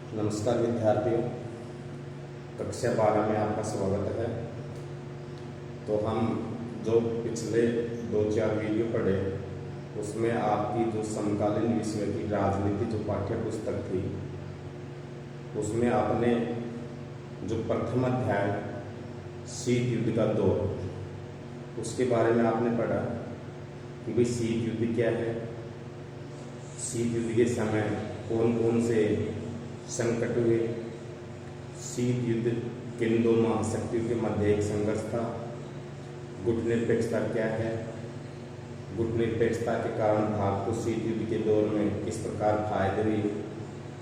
नमस्कार विद्यार्थियों, कक्षा 12 में आपका स्वागत है। तो हम जो पिछले 2-4 वीडियो पढ़े उसमें आपकी जो समकालीन विश्व की राजनीति जो पाठ्य पुस्तक थी उसमें आपने जो प्रथम अध्याय शीत युद्ध का दौर उसके बारे में आपने पढ़ा कि भाई शीत युद्ध क्या है, शीत युद्ध के समय कौन कौन से संकट हुए, शीत युद्ध किन दो महाशक्तियों के मध्य एक संघर्ष था, गुटनिरपेक्षता क्या है, गुटनिरपेक्षता के कारण भारत को शीत युद्ध के दौर में किस प्रकार फायदे हुए,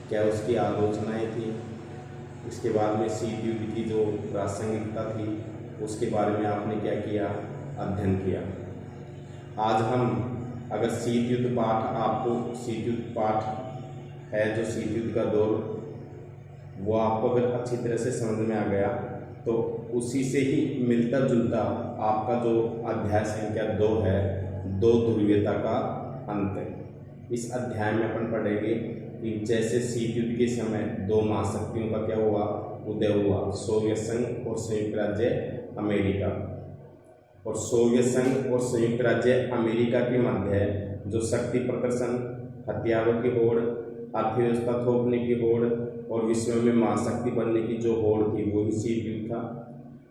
क्या उसकी आलोचनाएं थी। इसके बाद में शीत युद्ध की जो प्रासंगिकता थी उसके बारे में आपने क्या किया, अध्ययन किया। आज हम अगर शीत युद्ध पाठ आपको शीत युद्ध पाठ है जो शीत युद्ध का दौर वो आपको अगर अच्छी तरह से समझ में आ गया तो उसी से ही मिलता जुलता आपका जो अध्याय संख्या 2 है, 2 ध्रुवीयता का अंत। इस अध्याय में अपन पढ़ेंगे कि जैसे शीत युद्ध के समय 2 महाशक्तियों का क्या हुआ, उदय हुआ, सोवियत संघ और संयुक्त राज्य अमेरिका। और सोवियत संघ और संयुक्त राज्य अमेरिका के मध्य जो शक्ति प्रदर्शन, हथियारों की होड़, अर्थव्यवस्था थोपने की होड़ और विश्व में महाशक्ति बनने की जो होड़ थी वो ही शीत युद्ध था।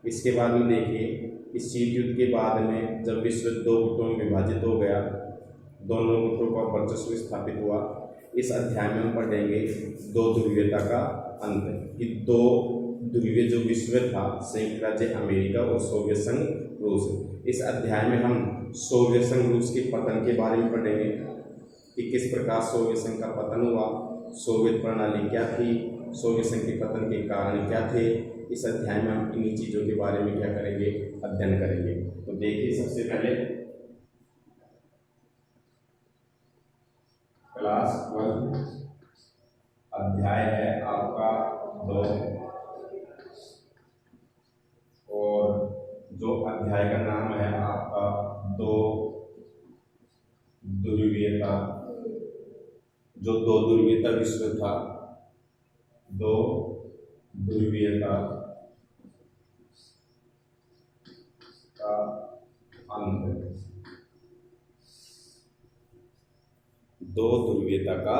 इसके बाद में देखिए, इस शीत युद्ध के बाद में जब विश्व 2 गुटों में विभाजित हो गया, दोनों गुटों का वर्चस्व स्थापित हुआ। इस अध्याय में हम पढ़ेंगे 2 ध्रुवीयता का अंत कि 2 ध्रुवीय जो विश्व था, संयुक्त राज्य अमेरिका और सोवियत संघ रूस। इस अध्याय में हम सोवियत संघ रूस के पतन के बारे में पढ़ेंगे कि किस प्रकार सोवियत संघ का पतन हुआ, सोवियत प्रणाली क्या थी, सोवियत संघ के पतन के कारण क्या थे। इस अध्याय में हम इन्हीं चीज़ों के बारे में क्या करेंगे, अध्ययन करेंगे। तो देखिए, सबसे पहले क्लास 1 अध्याय है आपका 2 और जो अध्याय का नाम है आपका 2 ध्रुवीयता। जो 2 ध्रुवीयता विश्व था, 2 ध्रुवीयता का अंत, 2 ध्रुवीयता का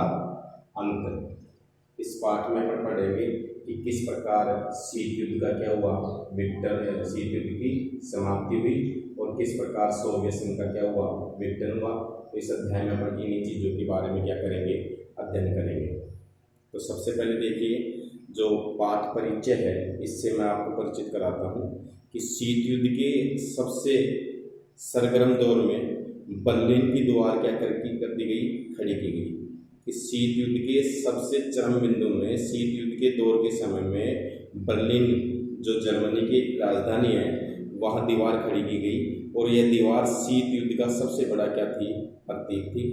अंत। इस पाठ में अपन पढ़ेंगे कि किस प्रकार शीत युद्ध का क्या हुआ, विघटन, शीत युद्ध की समाप्ति हुई और किस प्रकार सोवियत संघ का क्या हुआ, विघटन हुआ। तो इस अध्याय में अपन इन्हीं चीज़ों के बारे में क्या करेंगे, अध्ययन करेंगे। तो सबसे पहले देखिए, जो पाठ परिचय है इससे मैं आपको परिचित कराता हूँ कि शीत युद्ध के सबसे सरगर्म दौर में बर्लिन की दीवार क्या कर दी गई, खड़ी की गई। इस शीत युद्ध के सबसे चरम बिंदु में, शीत युद्ध के दौर के समय में बर्लिन जो जर्मनी की राजधानी है वहाँ दीवार खड़ी की गई और यह दीवार शीत युद्ध का सबसे बड़ा क्या थी, प्रतीक थी।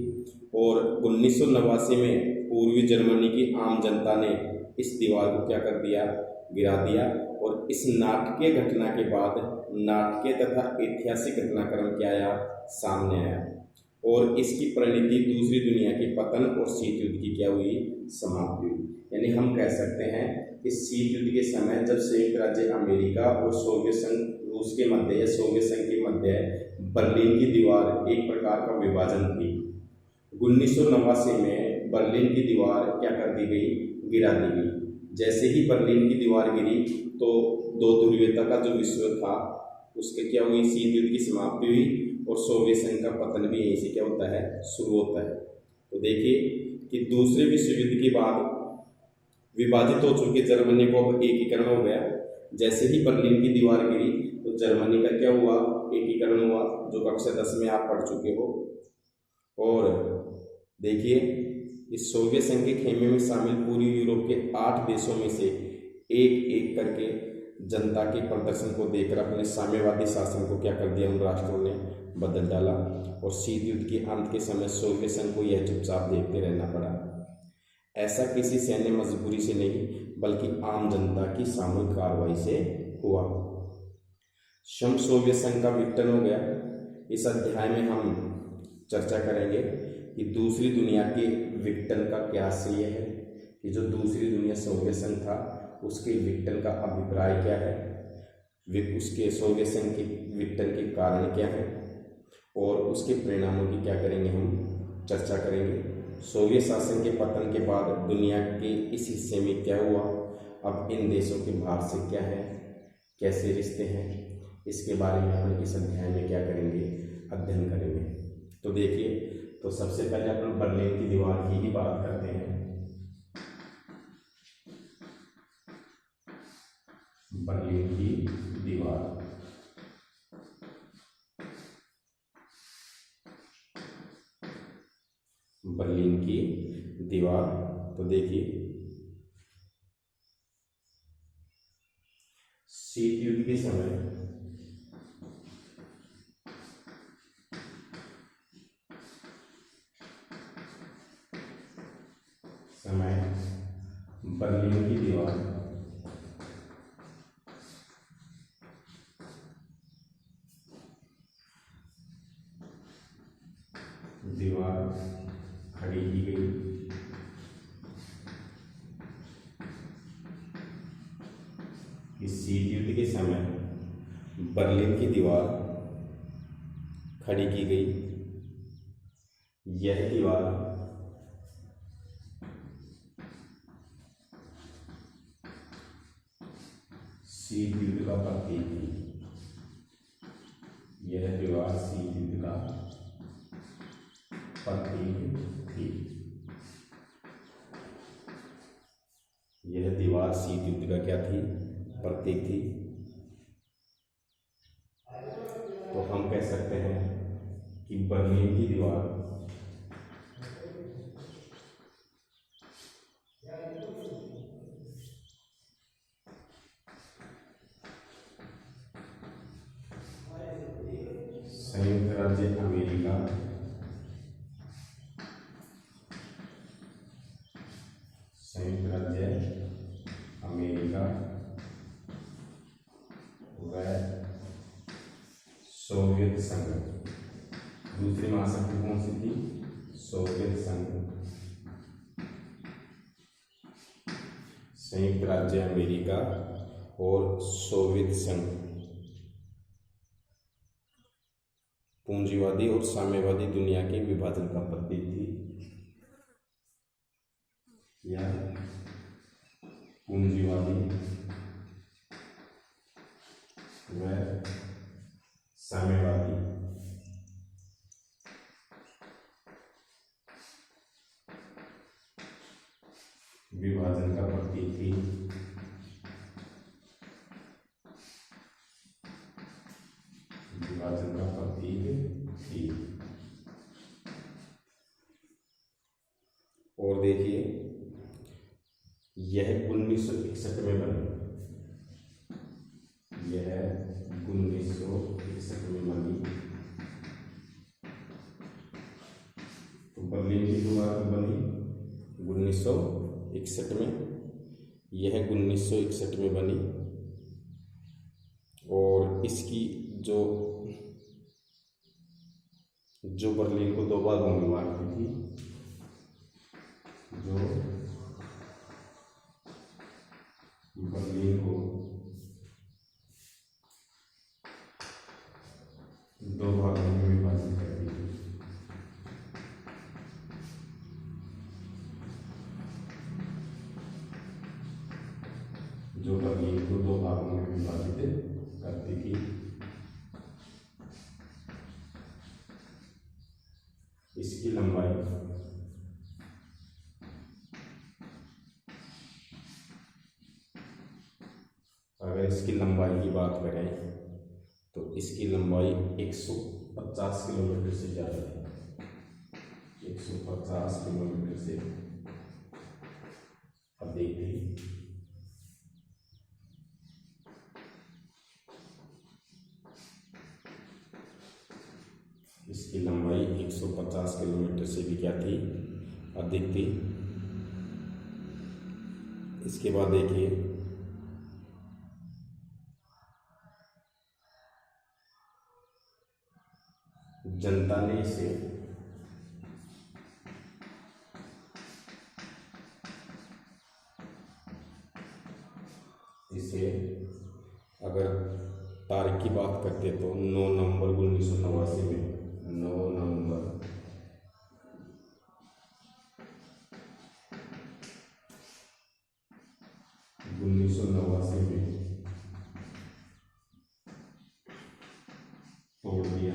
और 1989 में पूर्वी जर्मनी की आम जनता ने इस दीवार को क्या कर दिया, गिरा दिया। और इस नाटकीय घटना के बाद नाटकीय तथा ऐतिहासिक घटनाक्रम क्या आया, सामने आया और इसकी परिणति दूसरी दुनिया के पतन और शीत युद्ध की क्या हुई, समाप्ति हुई। यानी हम कह सकते हैं कि शीत युद्ध के समय जब संयुक्त राज्य अमेरिका और सोवियत संघ रूस के मध्य या सोवियत संघ के मध्य बर्लिन की दीवार एक प्रकार का विभाजन थी। 1989 में बर्लिन की दीवार क्या कर दी गई, गिरा दी गई। जैसे ही बर्लिन की दीवार गिरी तो 2 ध्रुवीयता का जो विश्व था उसके क्या हुई, शीत युद्ध की समाप्ति हुई और सोवियत संघ का पतन भी यहीं से क्या होता है, शुरू होता है। तो देखिए कि दूसरे विश्व युद्ध के बाद विभाजित हो चुके जर्मनी को अब एकीकरण हो गया। जैसे ही बर्लिन की दीवार गिरी तो जर्मनी का क्या हुआ, एकीकरण हुआ, जो कक्षा 10 में आप पढ़ चुके हो। और देखिए, इस सोवियत संघ के खेमे में शामिल पूरी यूरोप के 8 देशों में से एक एक करके जनता के प्रदर्शन को देखकर अपने साम्यवादी शासन को क्या कर दिया, उन राष्ट्रों ने बदल डाला। और शीत युद्ध के अंत के समय सोवियत संघ को यह चुपचाप देखते रहना पड़ा। ऐसा किसी सैन्य मजबूरी से नहीं बल्कि आम जनता की सामूहिक कार्रवाई से हुआ। सम सोवियत संघ का विघटन हो गया। इस अध्याय में हम चर्चा करेंगे कि दूसरी दुनिया के विघटन का क्या श्रेय है, कि जो दूसरी दुनिया सोवियत संघ था उसके विघटन का अभिप्राय क्या है, उसके सोवियत संघ के विघटन के कारण क्या है और उसके परिणामों की क्या करेंगे, हम चर्चा करेंगे। सोवियत शासन के पतन के बाद दुनिया के इस हिस्से में क्या हुआ, अब इन देशों के बाहर से क्या है, कैसे रिश्ते हैं, इसके बारे में अपन इस अध्याय में क्या करेंगे, अध्ययन करेंगे। तो देखिए, तो सबसे पहले अपन बर्लिन की दीवार की ही बात करते हैं। बर्लिन की दीवार, बर्लिन की दीवार। तो देखिए, शीत युद्ध के समय बर्लिन की दीवार खड़ी की गई। इस शीत युद्ध के समय बर्लिन की दीवार खड़ी की गई। यह दीवार शीत युद्ध का प्रतीक थी। यह दीवार शीत युद्ध का प्रतीक थी। यह दीवार शीत युद्ध का क्या थी, प्रतीक थी। तो हम कह सकते हैं कि बर्लिन की दीवार संयुक्त राज्य अमेरिका व सोवियत संघ, दूसरी महाशक्ति कौन सी थी, सोवियत संघ, संयुक्त राज्य अमेरिका और सोवियत संघ पूंजीवादी और साम्यवादी दुनिया के विभाजन का प्रतीक थी। या पूंजीवादी व साम्यवादी विभाजन का प्रतीक थी। विभाजन का प्रतीक थी। और देखिए, यह 1961 में बनी। यह 1961 में बनी। तो बर्लिन की दीवार बनी 1961 में। यह 1961 में बनी और इसकी जो बर्लिन को दो भागों में बांटती थी, जो बर्लिन को दो भागों में विभाजित करती थी। जो बर्लिन को दो भागों में विभाजित करती थी। इसकी लंबाई अगर इसकी लंबाई की बात करें तो इसकी लंबाई 150 किलोमीटर से ज़्यादा है। 150 किलोमीटर से अधिक थी। इसकी लंबाई 150 किलोमीटर से भी क्या थी, अधिक थी। इसके बाद देखिए, जनता ने इसे इसे अगर तारीख की बात करते तो 9 नवंबर 1989 में 9 नवंबर 1989 में तोड़ दिया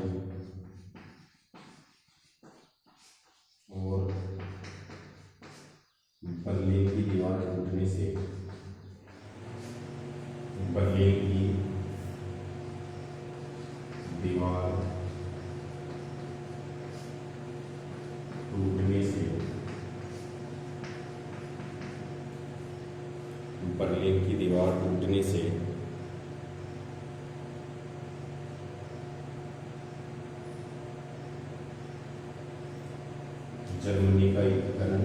और बर्लिन की दीवार टूटने से बर्लिन की दीवार टूटने से बर्लिन की दीवार टूटने से जर्मनी का एकीकरण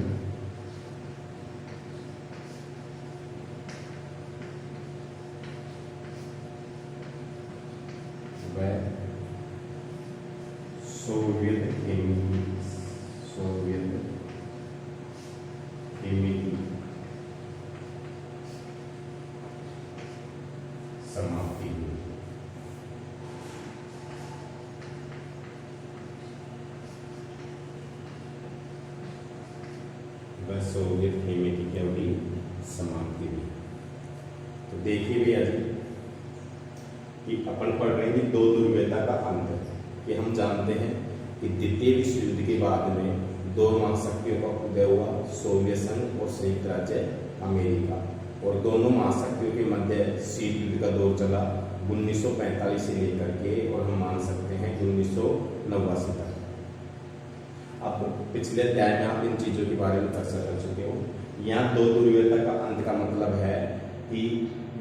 व सोवियत खेमे की समाप्ति हुई। वह सोवियत खेमे की क्या हुई? समाप्ति हुई। तो देखिए भैया जी कि अपन पढ़ रहे हैं दो ध्रुवीयता का अंत, कि हम जानते हैं कि द्वितीय विश्व युद्ध के बाद में दो महाशक्तियों का उदय हुआ, सोवियत संघ और संयुक्त राज्य अमेरिका, और दोनों महाशक्तियों के मध्य शीत युद्ध का दौर चला 1945 से लेकर के, और हम मान सकते हैं कि 1989 तक। अब पिछले अध्याय में आप इन चीजों के बारे में चर्चा कर चुके हो। यहाँ दो ध्रुवीयता का अंत का मतलब है कि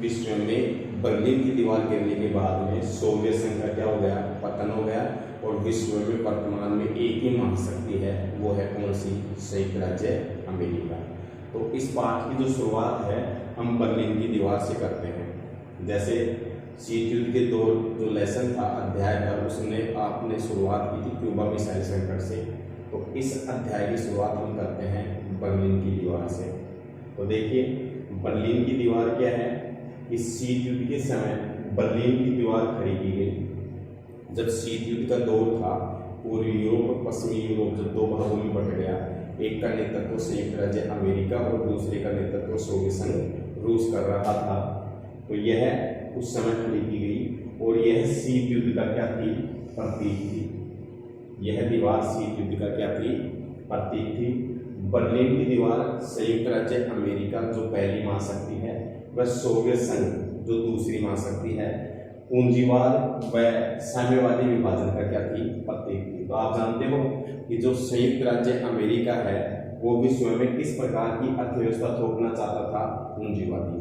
विश्व में बर्लिन की दीवार गिरने के बाद में सोवियत संघ का क्या हो गया? पतन हो गया, और विश्व में वर्तमान में एक ही महाशक्ति है, वो है कौन सी? संयुक्त राज्य अमेरिका। तो इस पाठ की जो शुरुआत है हम बर्लिन की दीवार से करते हैं। जैसे शीत युद्ध के दौर जो लेसन था, अध्याय था, उसने आपने शुरुआत की थी क्यूबा मिसाइल संकट से। तो इस अध्याय की शुरुआत हम करते हैं बर्लिन की दीवार से। तो देखिए बर्लिन की दीवार क्या है? इस शीत युद्ध के समय बर्लिन की दीवार खड़ी की गई। जब शीत युद्ध का दौर था, पूर्वी यूरोप और पश्चिमी यूरोप जब दो भागों में बट गया, एक का नेतृत्व संयुक्त राज्य अमेरिका और दूसरे का नेतृत्व सोवियत संघ रूस कर रहा था। तो यह उस समय खड़ी की गई, और यह शीत युद्ध का क्या थी? प्रतीक थी। यह दीवार शीत युद्ध का क्या थी? प्रतीक थी। बर्लिन की दीवार संयुक्त राज्य अमेरिका जो पहली महाशक्ति है, वह सोवियत संघ जो दूसरी महाशक्ति है, पूंजीवाद व साम्यवादी विभाजन का क्या थी? प्रतीक थी। तो आप जानते हो कि जो संयुक्त राज्य अमेरिका है वो विश्व में किस प्रकार की अर्थव्यवस्था थोपना चाहता था? पूंजीवादी।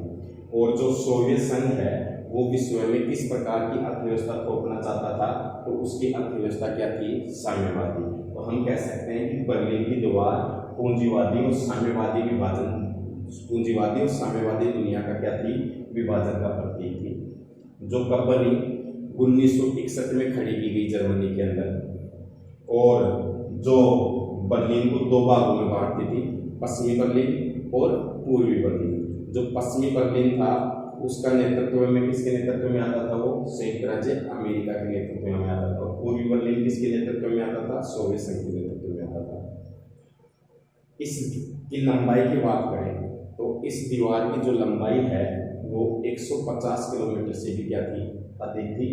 और जो सोवियत संघ है वो विश्व में किस प्रकार की अर्थव्यवस्था थोपना चाहता था? तो उसकी अर्थव्यवस्था क्या थी? साम्यवादी। तो हम कह सकते हैं कि बर्लिन की दीवार पूंजीवादी और साम्यवादी विभाजन, पूंजीवादी और साम्यवादी दुनिया का क्या थी? विभाजन का प्रतीक थी। जो कब बनी? 1961 में खड़ी की गई जर्मनी के अंदर, और जो बर्लिन को दो भागों में बांटती थी, पश्चिमी बर्लिन और पूर्वी बर्लिन। जो पश्चिमी बर्लिन था उसका नेतृत्व में किसके नेतृत्व में आता था? वो संयुक्त राज्य अमेरिका के नेतृत्व में आता था। और पूर्वी बर्लिन किसके नेतृत्व में आता था? सोवियत संघ के नेतृत्व में आता था। इसकी लंबाई की बात करें तो इस दीवार की जो लंबाई है वो 150 किलोमीटर से भी क्या थी? अधिक थी।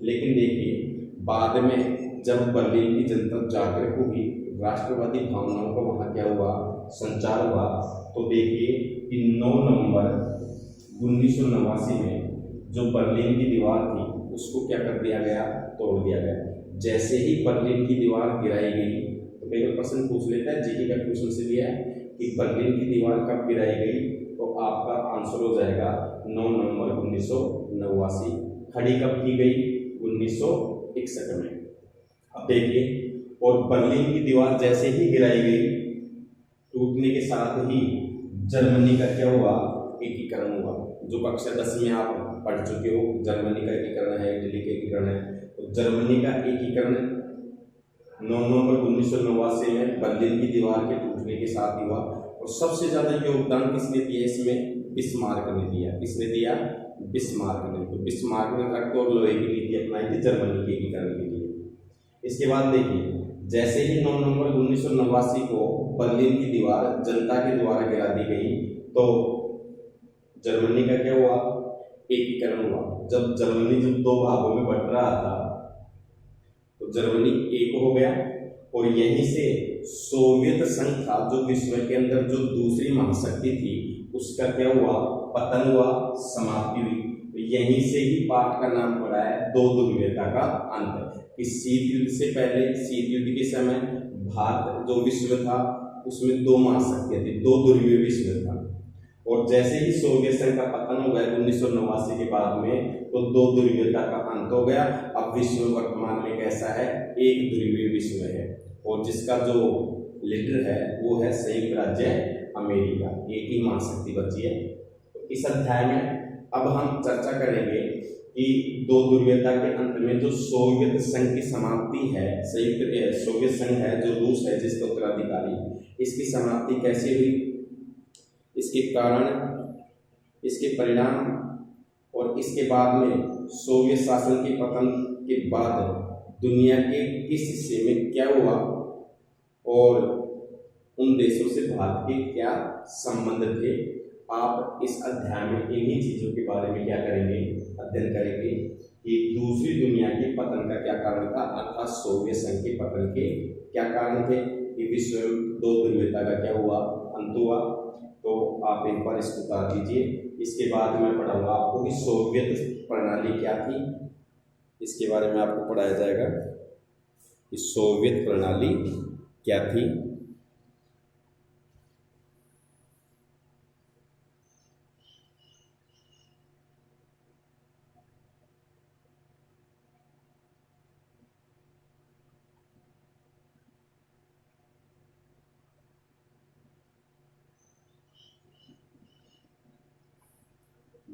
लेकिन देखिए बाद में जब बर्लिन की जनता जागरूक हुई, राष्ट्रवादी भावनाओं का वहाँ क्या हुआ? संचार हुआ। तो देखिए कि 9 नवंबर 1989 में जो बर्लिन की दीवार थी उसको क्या कर दिया गया? तोड़ दिया गया। जैसे ही बर्लिन की दीवार गिराई गई, तो कई बार प्रश्न पूछ लेता है, जीके का क्वेश्चन से लिया है कि बर्लिन की दीवार कब गिराई गई, तो आपका आंसर हो जाएगा 9 नवंबर 1989। खड़ी कब की गई? 1961 में। अब देखिए, और बर्लिन की दीवार जैसे ही गिराई गई, टूटने के साथ ही जर्मनी का क्या हुआ? एकीकरण हुआ। जो कक्षा 10 में आप पढ़ चुके हो, जर्मनी का एकीकरण है, इटली का एकीकरण है। तो जर्मनी का एकीकरण 9 नवंबर 1989 में बर्लिन की दीवार के टूटने के साथ ही हुआ, और और सबसे ज्यादा योगदान किसने दिया इसमें? बिस्मार्क ने दिया। किसने दिया? बिस्मार्क ने। तो बिस्मार्क ने रक्त और लोहे की नीति अपनाई थी जर्मनी के एकीकरण के लिए। इसके बाद देखिए, जैसे ही 9 नवंबर 1989 को बर्लिन की दीवार जनता के द्वारा गिरा दी गई तो जर्मनी का क्या हुआ? एकीकरण हुआ। जब जर्मनी दो भागों में बंट रहा था तो जर्मनी एक हो गया और यहीं से सोवियत संघ था जो विश्व के अंदर जो दूसरी महाशक्ति थी उसका क्या हुआ? पतन हुआ, समाप्ति हुई। तो यहीं से ही पाठ का नाम पड़ा है दो ध्रुवीयता का अंत। इस शीत युद्ध से पहले, शीत युद्ध के समय भारत जो विश्व था उसमें दो महाशक्तियां थी, दो ध्रुवीय विश्व था। और जैसे ही सोवियत संघ का पतन हो गया 1989 के बाद में, तो दो ध्रुवीयता का अंत हो गया। अब विश्व वर्तमान में कैसा है? एक ध्रुवीय विश्व है और जिसका जो लीडर है वो है संयुक्त राज्य अमेरिका। एक ही महाशक्ति बची है। तो इस अध्याय में अब हम चर्चा करेंगे कि दो ध्रुवीयता के अंत में जो सोवियत संघ की समाप्ति है, संयुक्त सोवियत संघ है जो रूस है जिसका उत्तराधिकारी, इसकी समाप्ति कैसे हुई, इसके कारण, इसके परिणाम और इसके बाद में सोवियत शासन के पतन के बाद दुनिया के किस हिस्से में क्या हुआ और उन देशों से भारत के क्या संबंध थे। आप इस अध्याय में इन्हीं चीजों के बारे में क्या करेंगे? अध्ययन करेंगे कि दूसरी दुनिया के पतन का क्या कारण था, अर्थात सोवियत संघ के पतन के क्या कारण थे, कि विश्व दो ध्रुवीयता का क्या हुआ? अंत हुआ। तो आप एक बार इसको उतार दीजिए। इसके बाद मैं पढ़ाऊंगा आपको कि सोवियत प्रणाली क्या थी। इसके बारे में आपको पढ़ाया जाएगा कि सोवियत प्रणाली क्या थी।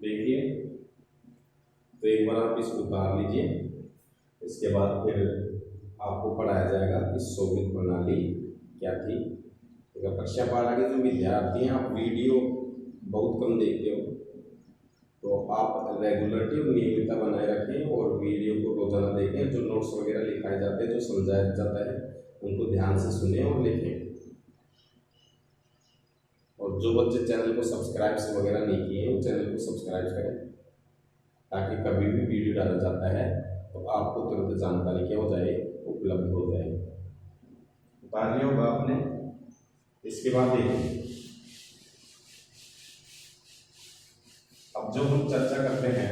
देखिए, तो एक बार आप इसको उतार लीजिए। इसके बाद फिर आपको पढ़ाया जाएगा कि सोवियत प्रणाली क्या थी। अगर कक्षा 12 के जो विद्यार्थी हैं, आप वीडियो बहुत कम देखते हो तो आप रेगुलरिटी और नियमितता बनाए रखें और वीडियो को रोजाना देखें। जो नोट्स वगैरह लिखाए जाते हैं, जो समझाया जाता है, उनको ध्यान से सुने और लिखें। और जो बच्चे चैनल को सब्सक्राइब से वगैरह नहीं किए हैं, वो चैनल को सब्सक्राइब करें ताकि कभी भी वीडियो डाला जाता है तो आपको तुरंत जानकारी क्या हो जाए? उपलब्ध हो जाए। उतार लिया होगा आपने। इसके बाद देखिए, अब जो हम चर्चा करते हैं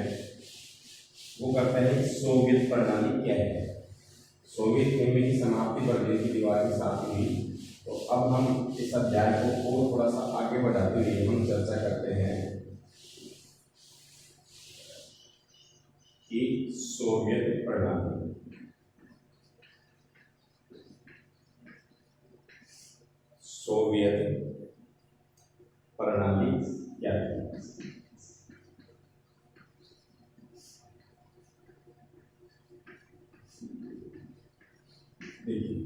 वो करते हैं सोवियत प्रणाली क्या है। सोवियत संघ की समाप्ति बर्लिन की दीवार के साथ हुई। तो अब हम इस अध्याय को और थोड़ा सा आगे बढ़ाते हुए हम चर्चा करते हैं कि सोवियत प्रणाली, सोवियत प्रणाली क्या है। देखिए,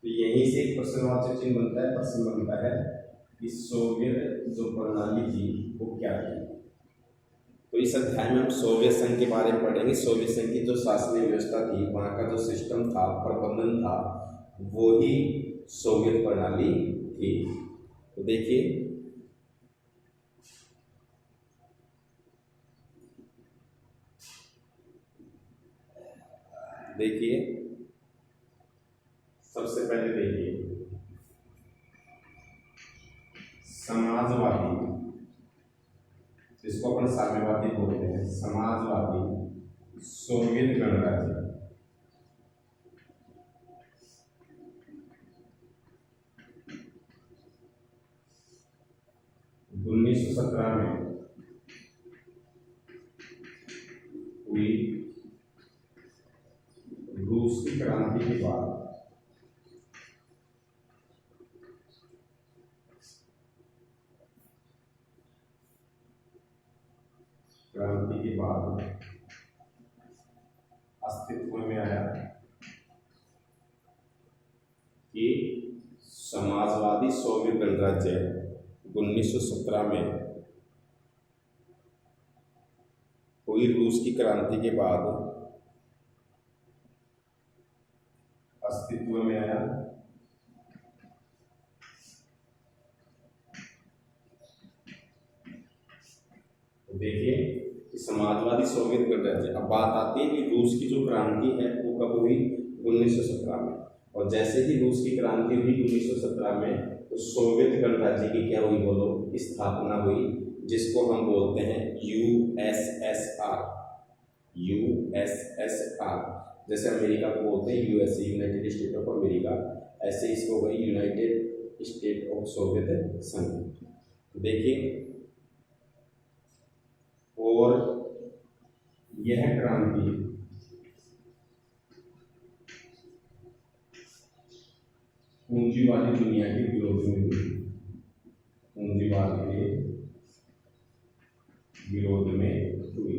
तो यहीं से एक प्रश्नवाचक चिन्ह बनता है, प्रश्न बनता है कि सोवियत जो प्रणाली थी वो क्या थी। तो इस अध्याय में हम सोवियत संघ के बारे में पढ़ेंगे। सोवियत संघ की जो शासनीय व्यवस्था थी, वहाँ का जो सिस्टम था, प्रबंधन था, वो ही सोवियत प्रणाली थी। तो देखिए, सबसे पहले देखिए, समाजवादी, जिसको अपन साम्यवादी बोलते हैं, समाजवादी सोवियत गणराज्य। उन्नीस सौ 17 में हुई रूस की क्रांति के बाद अस्तित्व में आया कि समाजवाद समाजवादी सोवियत गणराज्य 1917 में हुई रूस की क्रांति के बाद अस्तित्व में आया। तो देखिए समाजवादी सोवियत गणराज्य, अब बात आती है कि रूस की जो क्रांति है वो कब हुई, 1917 में। और जैसे ही रूस की क्रांति हुई 1917 में, तो सोवियत गणराज्य की क्या हुई बोलो, स्थापना हुई, जिसको हम बोलते हैं यूएसएसआर। यूएसएसआर, जैसे अमेरिका को बोलते हैं USA, United state of America, ऐसे इसको गई यूनाइटेड स्टेट ऑफ सोवियत संघ। देखिए, और यह क्रांति पूंजीवादी दुनिया के विरोध में हुई, पूंजीवाद के विरोध में हुई।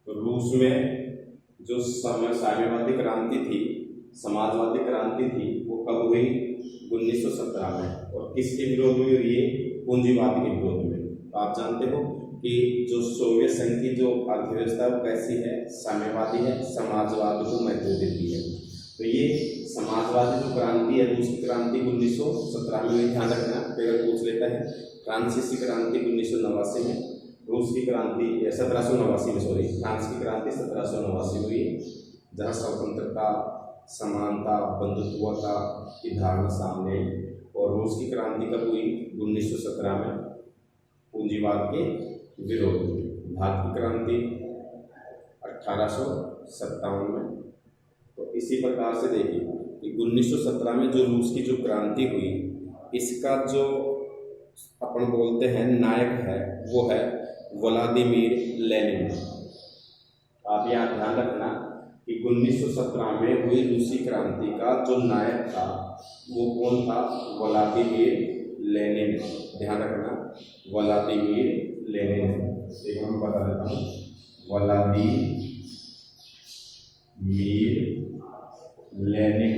तो रूस में जो साम्यवादी क्रांति थी, समाजवादी क्रांति थी, वो कब हुई, 1917 में। और किसके विरोध में हुई, पूंजीवाद के विरोध में। तो आप जानते हो कि जो सोवियत संघ की जो अर्थव्यवस्था वो कैसी है, साम्यवादी है, समाजवाद को महत्व देती है। तो ये समाजवादी जो क्रांति है, रूस की क्रांति 1917 में हुई, ध्यान रखना, अगर पूछ लेता है। फ्रांसीसी क्रांति 1989 में, रूस की क्रांति 1789 में, सॉरी, फ्रांस की क्रांति 1789 में हुई, जहाँ स्वतंत्रता, समानता, बंधुत्वता की धारणा सामने आई। और रूस की क्रांति कब हुई, 1917 में, पूंजीवाद के विरोध में। भारत की क्रांति 1857 में। तो इसी प्रकार से देखिए कि 1917 में जो रूस की जो क्रांति हुई, इसका जो अपन बोलते हैं नायक है, वो है व्लादिमीर लेनिन। आप यहाँ ध्यान रखना कि 1917 में हुई रूसी क्रांति का जो नायक था वो कौन था, व्लादिमीर लेनिन। ध्यान रखना, व्लादिमीर लेनिन। एक मैं बता देता हूँ, व्लादिमीर लेनिन,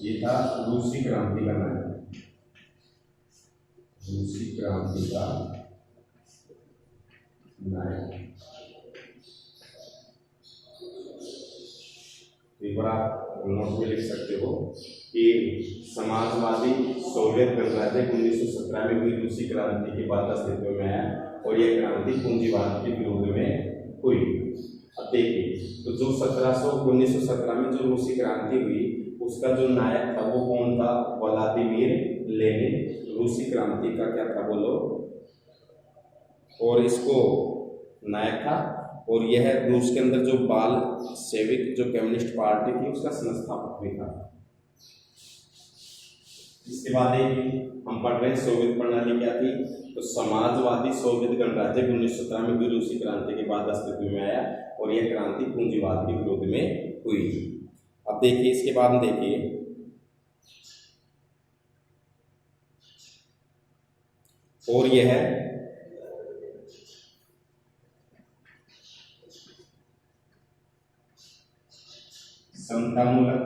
ये था रूसी क्रांति का नायक, रूसी क्रांति का नायक। एक बार आप नोट में लिख सकते हो कि समाजवादी सोवियत गणराज्य 1917 में हुई रूसी क्रांति के बाद अस्तित्व में आया, और यह क्रांति पूंजीवाद के विरोध में हुई। अब देखिए, तो जो 1917 में जो रूसी क्रांति हुई, उसका जो नायक था वो कौन था, व्लादिमीर लेनिन। रूसी क्रांति का क्या था बोलो, और इसको नायक था। और यह रूस के अंदर जो बाल सेविक जो कम्युनिस्ट पार्टी थी, उसका संस्थापक भी था। इसके बाद देखिए, हम पढ़ रहे हैं सोवियत प्रणाली क्या थी। तो समाजवादी सोवियत गणराज्य 1917 में हुई रूसी क्रांति के बाद अस्तित्व में आया, और यह क्रांति पूंजीवाद के विरोध में हुई। अब देखिए, इसके बाद देखिए, और यह समतामूलक,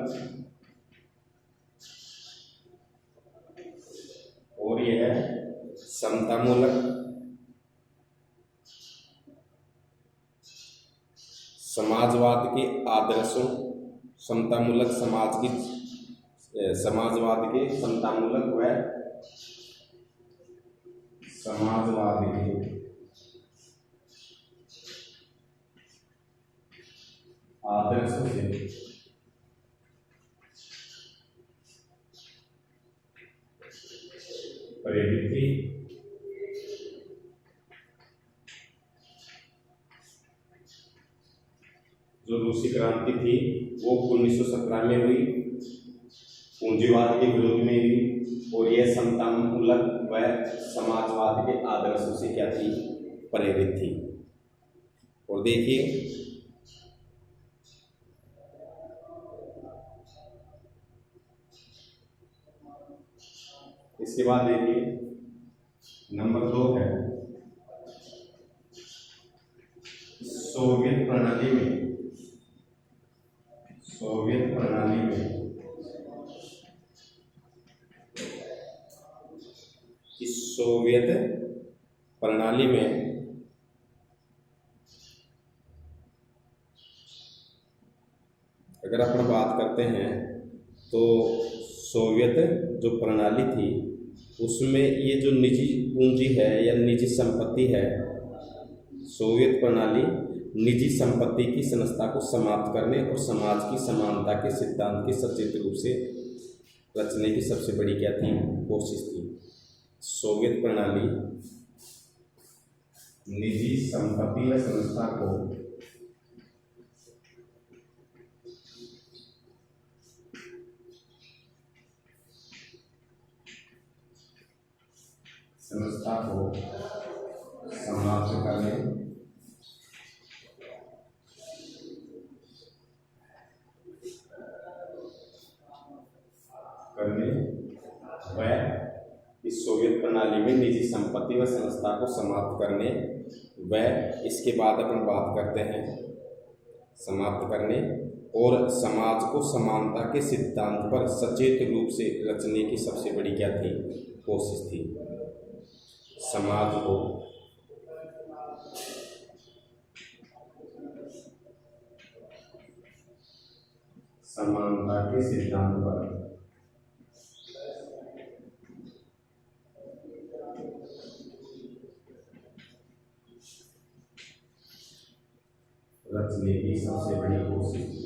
और यह समतामूलक, समाजवाद के आदर्शों, समतामूलक समाजवाद के समतामूलक व समाजवाद के आदर्शों से प्रेरित थी। जो रूसी क्रांति थी वो 1917 में हुई, पूंजीवाद के विरोध में हुई, और यह समतामूलक व समाजवाद के आदर्शों से क्या थी, प्रेरित थी। और देखिए, इसके बाद देखिए, नंबर 2 है सोवियत प्रणाली में इस सोवियत प्रणाली में अगर अपन बात करते हैं तो सोवियत जो प्रणाली थी उसमें ये जो निजी पूंजी है या निजी संपत्ति है, सोवियत प्रणाली निजी संपत्ति की संस्था को समाप्त करने और समाज की समानता के सिद्धांत के सचेत रूप से रचने की सबसे बड़ी क्या थी, कोशिश थी। सोवियत प्रणाली निजी संपत्ति व संस्था को समाप्त करने व इस सोवियत प्रणाली में निजी संपत्ति व संस्था को समाप्त करने व इसके बाद अपन बात करते हैं समाप्त करने और समाज को समानता के सिद्धांत पर सचेत रूप से रचने की सबसे बड़ी क्या थी, कोशिश थी। समाज को समानता के सिद्धांत पर रचने की सबसे बड़ी कोशिश थी।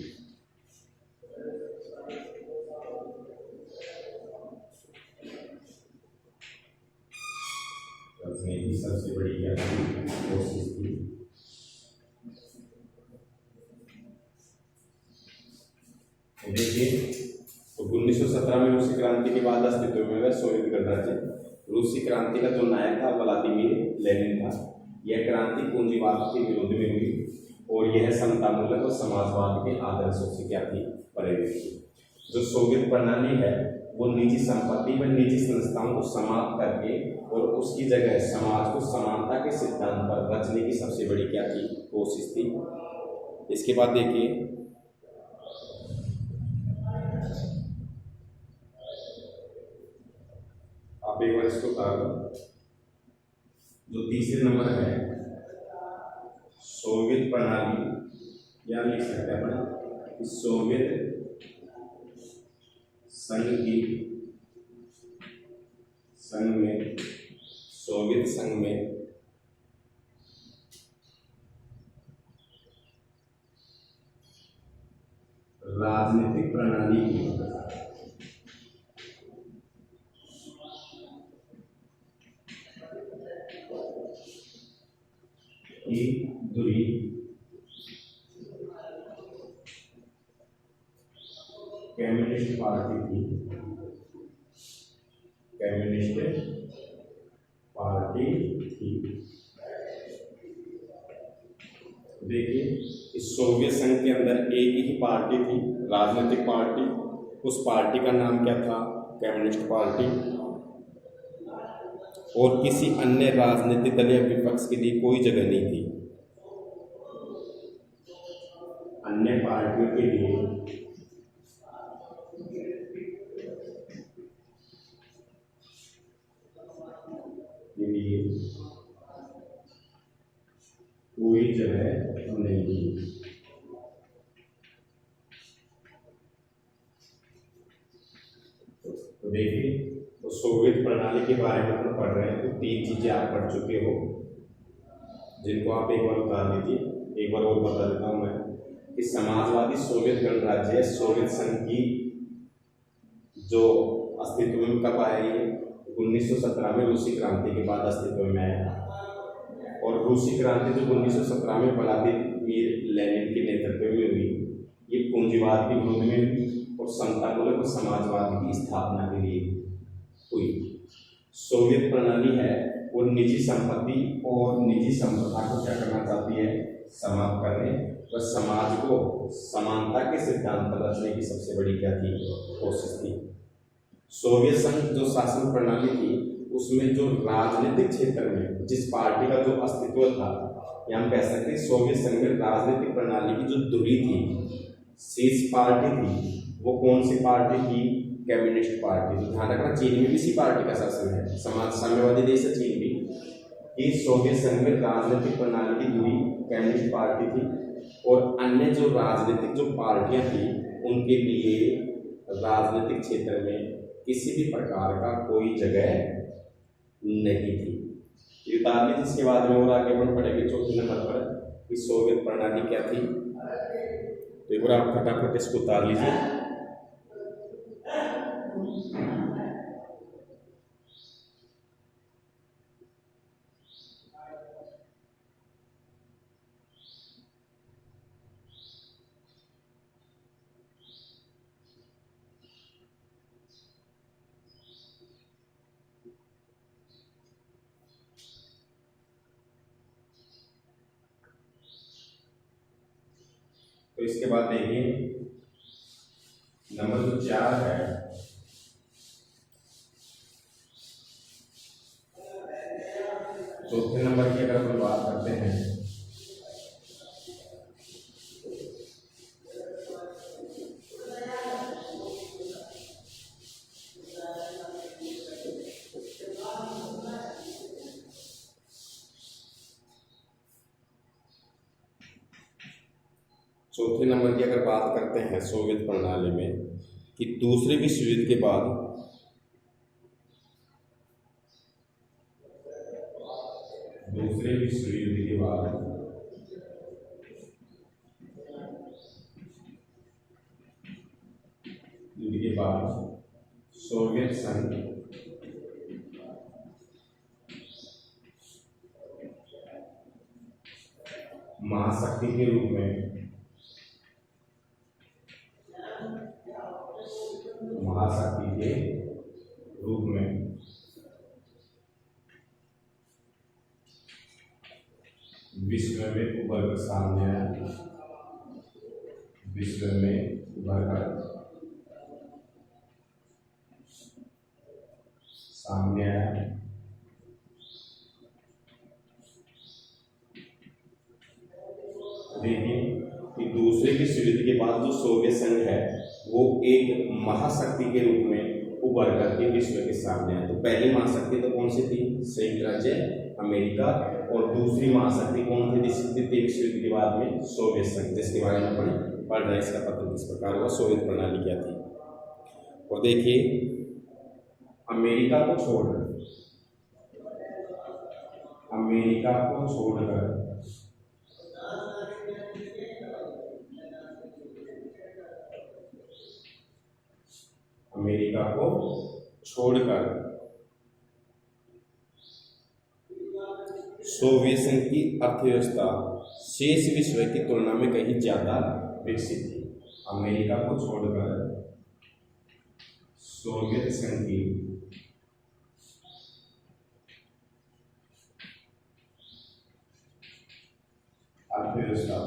रचने की सबसे बड़ी क्या कोशिश थी। देखिए तो 1917 में रूसी क्रांति के बाद अस्तित्व में हुआ सोवियत गणराज्य। रूसी क्रांति का जो नायक था व्लादिमीर लेनिन था। यह क्रांति पूंजीवाद के विरोध में हुई और यह समतामूलक और समाजवाद के आदर्शों से क्या थी, प्रेरित थी। जो सोवियत प्रणाली है वो निजी संपत्ति व निजी संस्थाओं को समाप्त करके और उसकी जगह समाज को समानता के सिद्धांत पर रचने की सबसे बड़ी क्या थी, कोशिश थी। इसके बाद देखिए आप एक बार इसको उतार दो। जो तीसरे नंबर है सोवियत प्रणाली, या लिख सकते हैं अपन सोवियत सोवियत संघ में राजनीतिक प्रणाली की दूरी कम्युनिस्ट पार्टी थी। देखिए इस सोवियत संघ के अंदर एक ही पार्टी थी, राजनीतिक पार्टी। उस पार्टी का नाम क्या था, कम्युनिस्ट पार्टी। और किसी अन्य राजनीतिक दल या विपक्ष के लिए कोई जगह नहीं थी। अन्य पार्टियों के लिए कोई जगह नहीं थी। तो देखिए तो सोवियत प्रणाली के बारे में हम पढ़ रहे हैं तो 3 चीजें आप पढ़ चुके हो, जिनको आप एक बार बता दीजिए। एक बार और बता देता हूं मैं कि समाजवादी सोवियत गणराज्य सोवियत संघ की जो अस्तित्व में कब आया, ये 1917 में रूसी क्रांति के बाद अस्तित्व में आया। और रूसी क्रांति जो 1917 में व्लादिमीर लेनिन के नेतृत्व में हुई, ये पूंजीवाद के विरोध में हुई और समतामूलक और समाजवाद की स्थापना के लिए हुई। सोवियत प्रणाली है वो निजी संपत्ति और निजी संपदा को क्या करना चाहती है, समाप्त करने व समाज को समानता के सिद्धांत पर रचने की सबसे बड़ी क्या थी, कोशिश थी। सोवियत संघ जो शासन प्रणाली थी उसमें जो राजनीतिक क्षेत्र में जिस पार्टी का जो अस्तित्व था, या हम कह सकते हैं सोवियत संघ में राजनीतिक प्रणाली की जो धुरी थी, शीर्ष पार्टी थी, वो कौन सी पार्टी थी? Communist party. तो ध्यान रखना चीन में भी इसी पार्टी का शासन है, समाज साम्यवादी देश है चीन भी। कि सोवियत संघ में राजनीतिक प्रणाली की धुरी कम्युनिस्ट पार्टी थी, और अन्य जो राजनीतिक जो पार्टियां थी उनके लिए राजनीतिक क्षेत्र में किसी भी प्रकार का कोई जगह नहीं थी। ये उतार लीजिए, इसके बाद में और आगे बढ़ पड़ेगी चौथे नंबर पर कि सोवियत प्रणाली क्या थी। तो एक बार आप फटाफट इसको उतार लीजिए। तो इसके बाद देखिए नंबर जो 4 है, चौथे नंबर की अगर हम बात करते हैं चौथे नंबर की अगर बात करते हैं सोवियत प्रणाली में कि दूसरे विश्व युद्ध के बाद सोवियत संघ महाशक्ति के रूप में विश्व में उभर कर सामने आया, विश्व में उभर कर सामने आया। देखिए कि दूसरे विश्व युद्ध के बाद जो सोवियत संघ है वो एक महाशक्ति के रूप में उभर करके विश्व के सामने आया। तो पहली महाशक्ति तो कौन सी थी? संयुक्त राज्य अमेरिका। और दूसरी महाशक्ति कौन थी द्वितीय विश्व युद्ध के बाद में? सोवियत संघ, जिसके बारे में पढ़ रहे हैं। इसका पत्र किस प्रकार हुआ, सोवियत प्रणाली क्या थी। और देखिए अमेरिका को छोड़कर सोवियत संघ की अर्थव्यवस्था शेष विश्व की तुलना में कहीं ज्यादा विकसित थी। अमेरिका को छोड़कर सोवियत संघ की अर्थव्यवस्था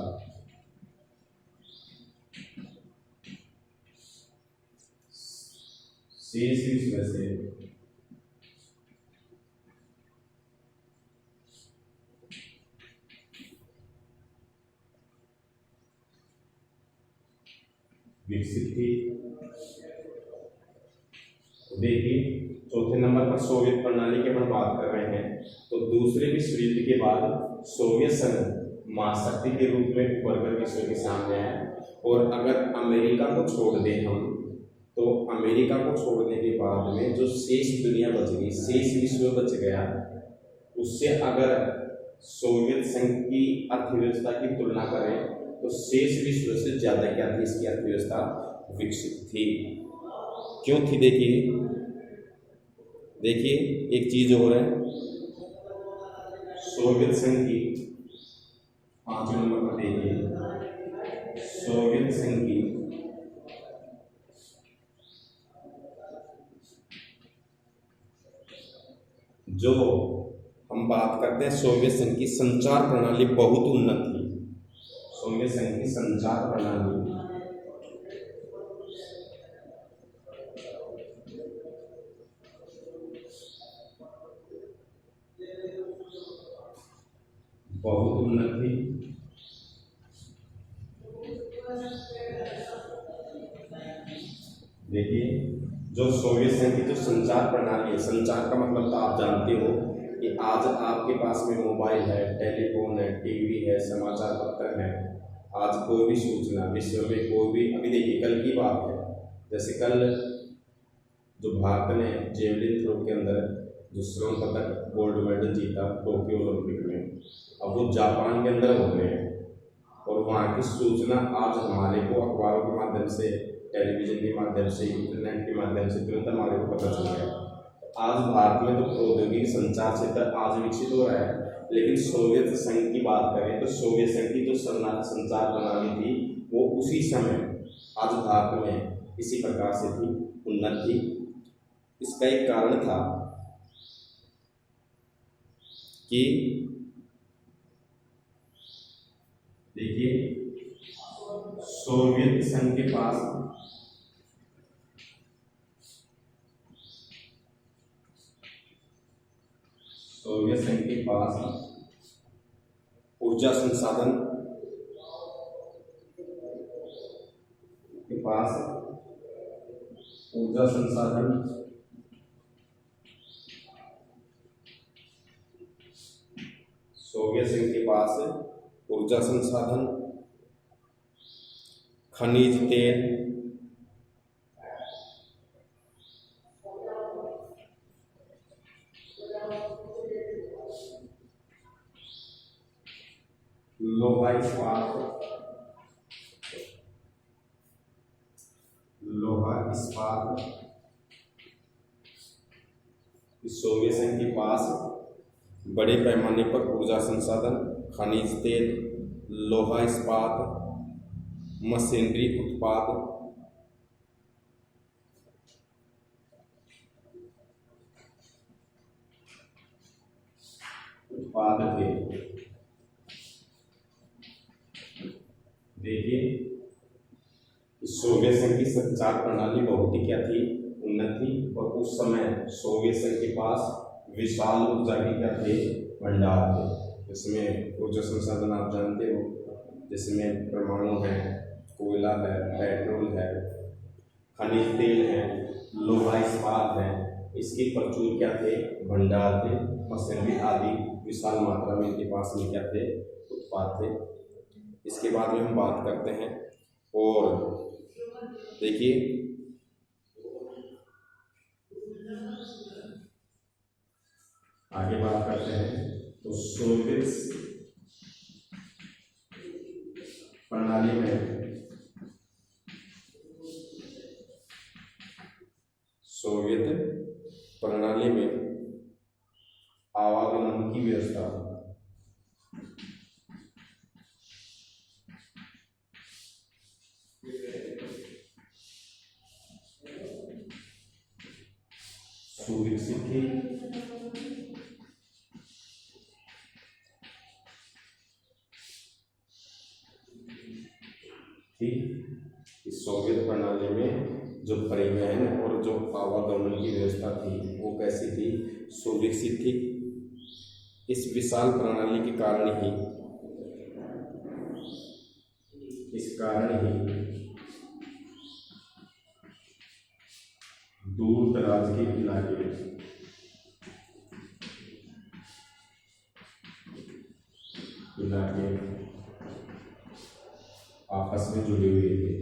शेष विश्व से विकसित थी। देखिए चौथे नंबर पर सोवियत प्रणाली की अपन बात कर रहे हैं। तो दूसरे विश्व युद्ध के बाद सोवियत संघ महाशक्ति के रूप में उभर कर विश्व के सामने आया। और अगर अमेरिका को छोड़ दें हम, तो अमेरिका को छोड़ने के बाद में जो शेष दुनिया बच गई, शेष विश्व बच गया, उससे अगर सोवियत संघ की अर्थव्यवस्था की तुलना करें तो शेष विश्व से ज्यादा क्या थी? इसकी अर्थव्यवस्था विकसित थी। क्यों थी? देखिए एक चीज और है, सोवियत संघ की 5वें नंबर पर देखिए सोवियत संघ की जो हम बात करते हैं सोवियत संघ की संचार प्रणाली बहुत उन्नत थी। सोवियत संघ की संचार प्रणाली बहुत उन्नत थी। देखिए, जो सोवियत संघ की जो संचार प्रणाली है, संचार का मतलब तो आप जानते हो कि आज आपके पास में मोबाइल है, टेलीफोन है, टीवी है, समाचार पत्र है। आज कोई भी सूचना विश्व में कोई भी, अभी देखिए कल की बात है, जैसे कल जो भारत ने जेवलिन थ्रो के अंदर जो स्वर्ण पदक गोल्ड मेडल जीता टोक्यो ओलंपिक में, अब वो जापान के अंदर हो रहे हैं और वहाँ की सूचना आज हमारे को अखबारों के माध्यम से, टेलीविजन के माध्यम से, इंटरनेट के माध्यम से तुरंत हमारे को पता चल गया। आज भारत में तो प्रौद्योगिक संचार क्षेत्र आज विकसित हो रहा है, लेकिन सोवियत संघ की बात करें तो सोवियत संघ की जो संचार प्रणाली थी वो उसी समय आज भारत में इसी प्रकार से थी, उन्नत थी। इसका एक कारण था कि देखिए, सोवियत संघ के पास ऊर्जा संसाधन के पास ऊर्जा संसाधन सोवियत संघ के पास ऊर्जा संसाधन, खनिज तेल, लोहा इस्पात, सोवियत संघ के पास बड़े पैमाने पर ऊर्जा संसाधन, खनिज तेल, लोहा इस्पात, मशीनरी उत्पाद, थे। देखिए, सोवियत संघ की संचार प्रणाली बहुत ही क्या थी, उन्नत थी, और उस समय सोवियत संघ के पास विशाल ऊर्जा के क्या थे, भंडार थे। इसमें ऊर्जा संसाधन आप जानते हो, जिसमें परमाणु है, कोयला है, पेट्रोल है, खनिज तेल है, लोहा इस्पात है, इसके प्रचुर क्या थे, भंडार थे, मशीनरी आदि विशाल मात्रा में इनके पास में क्या थे, उत्पाद थे। इसके बाद में हम बात करते हैं और देखिए, आगे बात करते हैं तो सोवियत प्रणाली में आवागमन की व्यवस्था, सुविकसित थी। इस सोवियत प्रणाली में जो परिवहन और जो आवागमन की व्यवस्था थी वो कैसी थी, सुविकसित थी। इस विशाल प्रणाली के कारण ही दूर दराज के इलाके आपस में जुड़े हुए थे।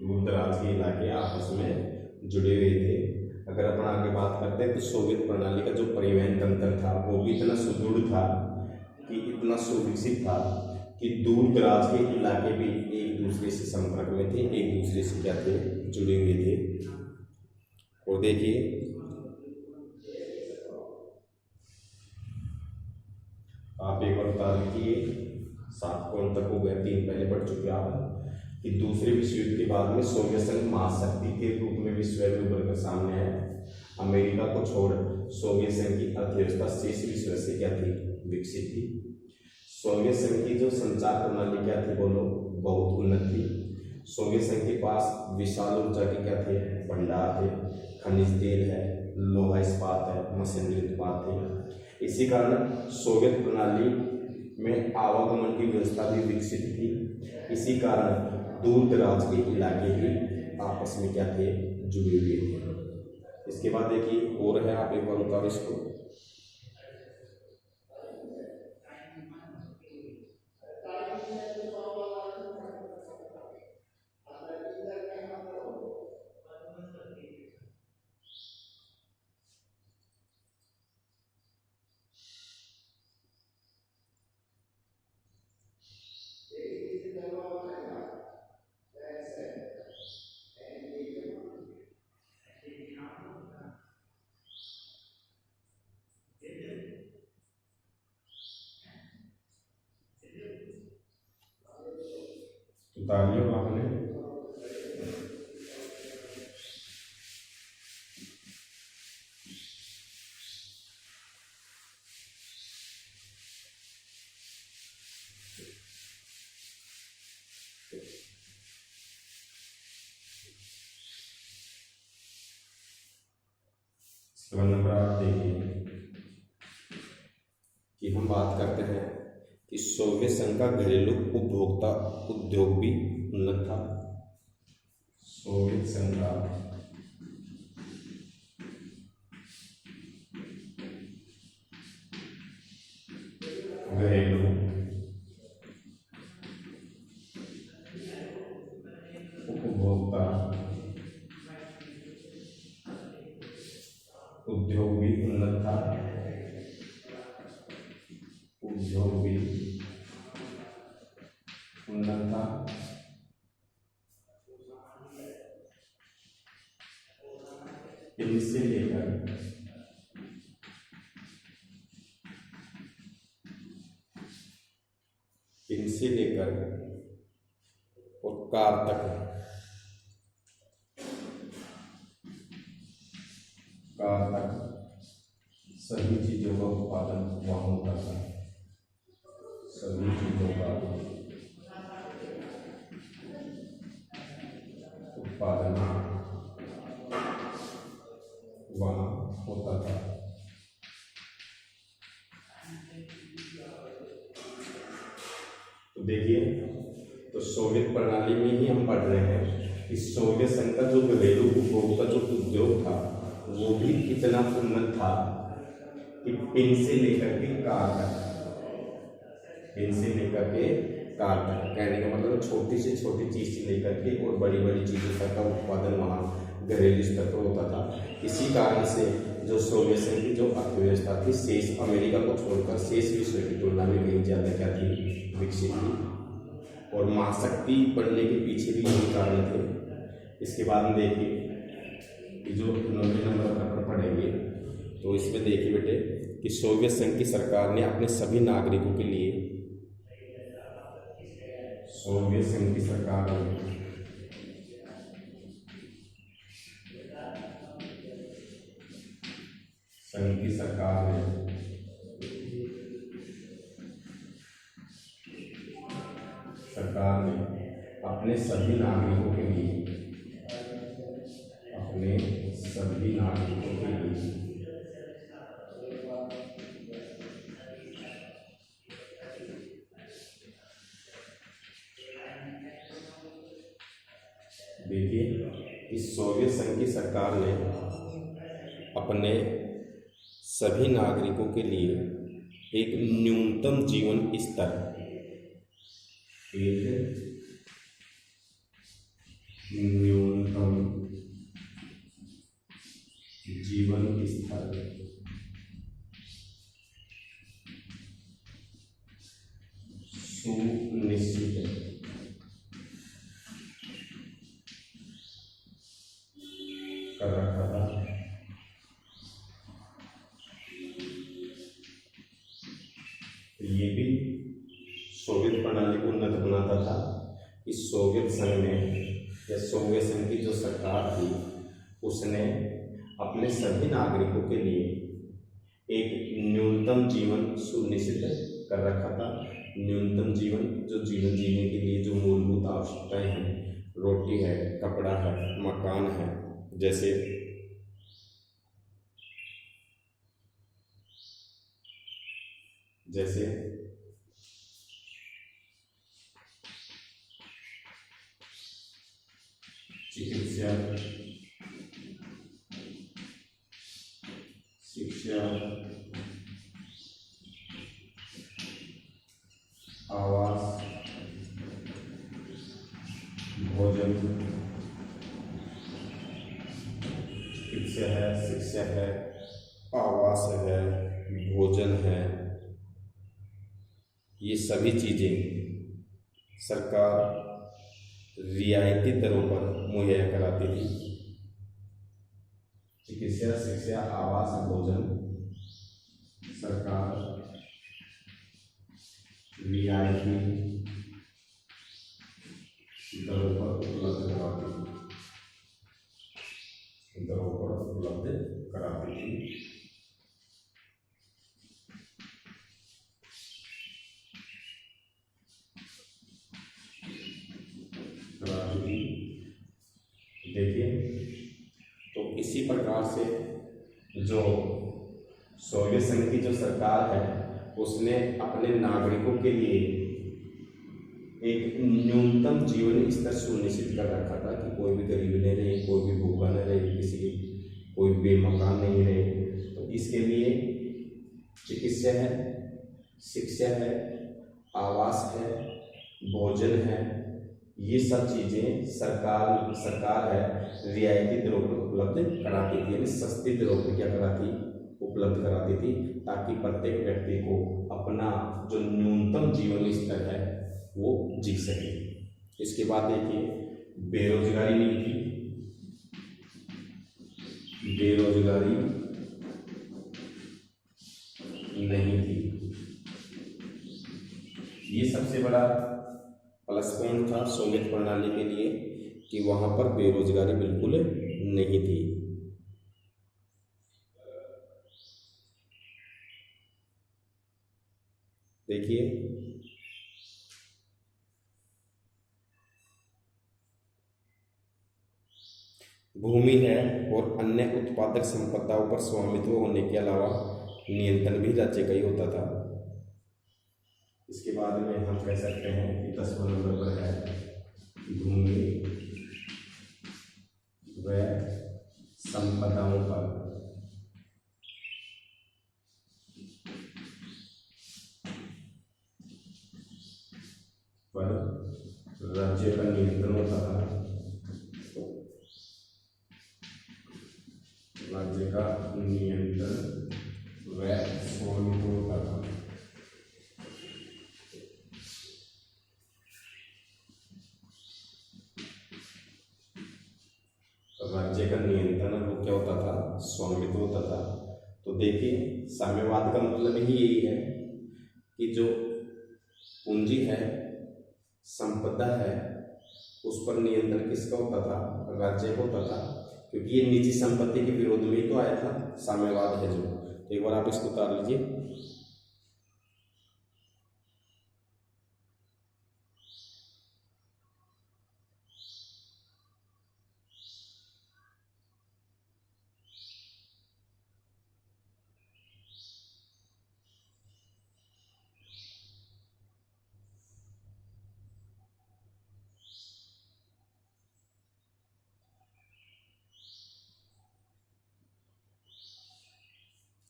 दूर दराज के इलाके आपस में जुड़े हुए थे। अगर अपन आगे बात करते हैं तो सोवियत प्रणाली का जो परिवहन तंत्र था वो भी इतना सुदृढ़ था कि इतना सुविकसित था कि दूर दराज के इलाके भी एक दूसरे से संपर्क में थे, एक दूसरे से क्या थे, जुड़े हुए थे। और देखिए, आप एक बार बता दीजिए, 7 पॉइंट तक हो गए, 3 पहले पढ़ चुके आप कि दूसरे विश्व युद्ध के बाद में सोवियत संघ महाशक्ति के रूप में विश्व में उभर कर सामने आया। अमेरिका को छोड़ सोवियत संघ की अर्थव्यवस्था शेष विश्व से क्या थी, विकसित थी। सोवियत संघ की जो संचार प्रणाली क्या थी, बोलो, बहुत उन्नत थी। सोवियत संघ के पास विशाल ऊर्जा के क्या थे, भंडार थे, खनिज तेल है, लोहा इस्पात है, मशीनरी उत्पाद थे। इसी कारण सोवियत प्रणाली में आवागमन की व्यवस्था भी विकसित थी। इसी कारण दूर दराज के इलाके भी आपस में क्या थे, जुड़े हुए थे। इसके बाद देखिए और है, आप एक बार उतारो इसको। उतारिए आपने। सवाल नंबर 8 देखिए कि हम बात करते हैं कि सोवियत संघ का घरेलू उपभोक्ता उद्योग भी उन्नत था। सोवियत संघ का घरेलू उपभोक्ता उद्योग भी उन्नत था। उद्योग भी उन्नत था। इनसे लेकर और कार तक सभी चीजों का उत्पादन वहाँ होता था। सभी चीजों का उत्पादन वहाँ होता था। तो देखिए, तो सोवियत प्रणाली में ही हम पढ़ रहे हैं कि सोवियत संघ का जो घरेलू उपभोक्ता जो उद्योग था वो भी कितना उन्नत था कि पेन से लेकर के कार तक, पेन से लेकर के कार तक, कहने का मतलब छोटी से छोटी चीज से लेकर के और बड़ी बड़ी चीजों तक का उत्पादन वहाँ घरेलू स्तर पर होता था। इसी कारण से जो सोवियत संघ की जो अर्थव्यवस्था थी शेष अमेरिका को छोड़कर शेष विश्व की तुलना में कहीं ज्यादा क्या थी, विकसित थी। और महाशक्ति बनने के पीछे भी यही कारण थे। इसके बाद में देखिए कि जो 90 नंबर पर पढ़ेंगे तो इसमें देखिए बेटे कि सोवियत संघ की सरकार ने अपने सभी नागरिकों के लिए, सोवियत संघ की सरकार ने अपने सभी नागरिकों के लिए, अपने सभी नागरिकों के लिए देखिए इस सोवियत संघ की सरकार ने अपने सभी नागरिकों के लिए एक न्यूनतम जीवन स्तर, एक न्यूनतम जीवन स्तर सुनिश्चित कर रखा था। ये भी सोवियत प्रणाली को उन्नत बनाता था। इस सोवियत संघ में या सोवियत संघ की जो सरकार थी उसने अपने सभी नागरिकों के लिए एक न्यूनतम जीवन सुनिश्चित कर रखा था। न्यूनतम जीवन, जो जीवन जीने के लिए जो मूलभूत आवश्यकताएं हैं रोटी है, कपड़ा है, मकान है, जैसे जैसे चिकित्सा, शिक्षा, आवास, भोजन, चिकित्सा है, शिक्षा है, आवास है, भोजन है, ये सभी चीज़ें सरकार रियायती दरों पर मुहैया कराती थी। चिकित्सा, शिक्षा, आवास, भोजन सरकार रियायती दरों पर उपलब्ध कराती थी, दरों पर उपलब्ध कराती थी। देखिए, तो इसी प्रकार से जो सोवियत संघ की जो सरकार है उसने अपने नागरिकों के लिए एक न्यूनतम जीवन स्तर सुनिश्चित कर रखा था कि कोई भी गरीब नहीं रहे, कोई भी भूखा नहीं रहे, कोई बेमकान नहीं रहे। तो इसके लिए चिकित्सा है, शिक्षा है, आवास है, भोजन है, ये सब चीज़ें सरकार है रियायती दरों पर उपलब्ध कराती थी, यानी सस्ती दरों पर क्या कराती, उपलब्ध कराती थी, ताकि प्रत्येक व्यक्ति को अपना जो न्यूनतम जीवन स्तर है वो जी सके। इसके बाद देखिए बेरोजगारी नहीं थी, बेरोजगारी नहीं थी, ये सबसे बड़ा प्लस पॉइंट था सोवियत प्रणाली के लिए कि वहां पर बेरोजगारी बिल्कुल नहीं थी। देखिए भूमि है और अन्य उत्पादक संपदाओं पर स्वामित्व होने के अलावा नियंत्रण भी राज्य का ही होता था। इसके बाद में हम कह सकते हैं कि 10वें नंबर पर है भूमि व संपदाओं पर राज्य का नियंत्रण होता था, राज्य का नियंत्रण व स्वामित्व होता था। राज्य का नियंत्रण वो क्या होता था, स्वामित्व होता था। तो देखिए साम्यवाद का मतलब ही यही है कि जो पूंजी है, संपदा है, उस पर नियंत्रण किसका होता था, राज्य का होता था, क्योंकि ये निजी संपत्ति के विरोध में ही तो आया था साम्यवाद है जो। तो एक बार आप इसको उतार लीजिए।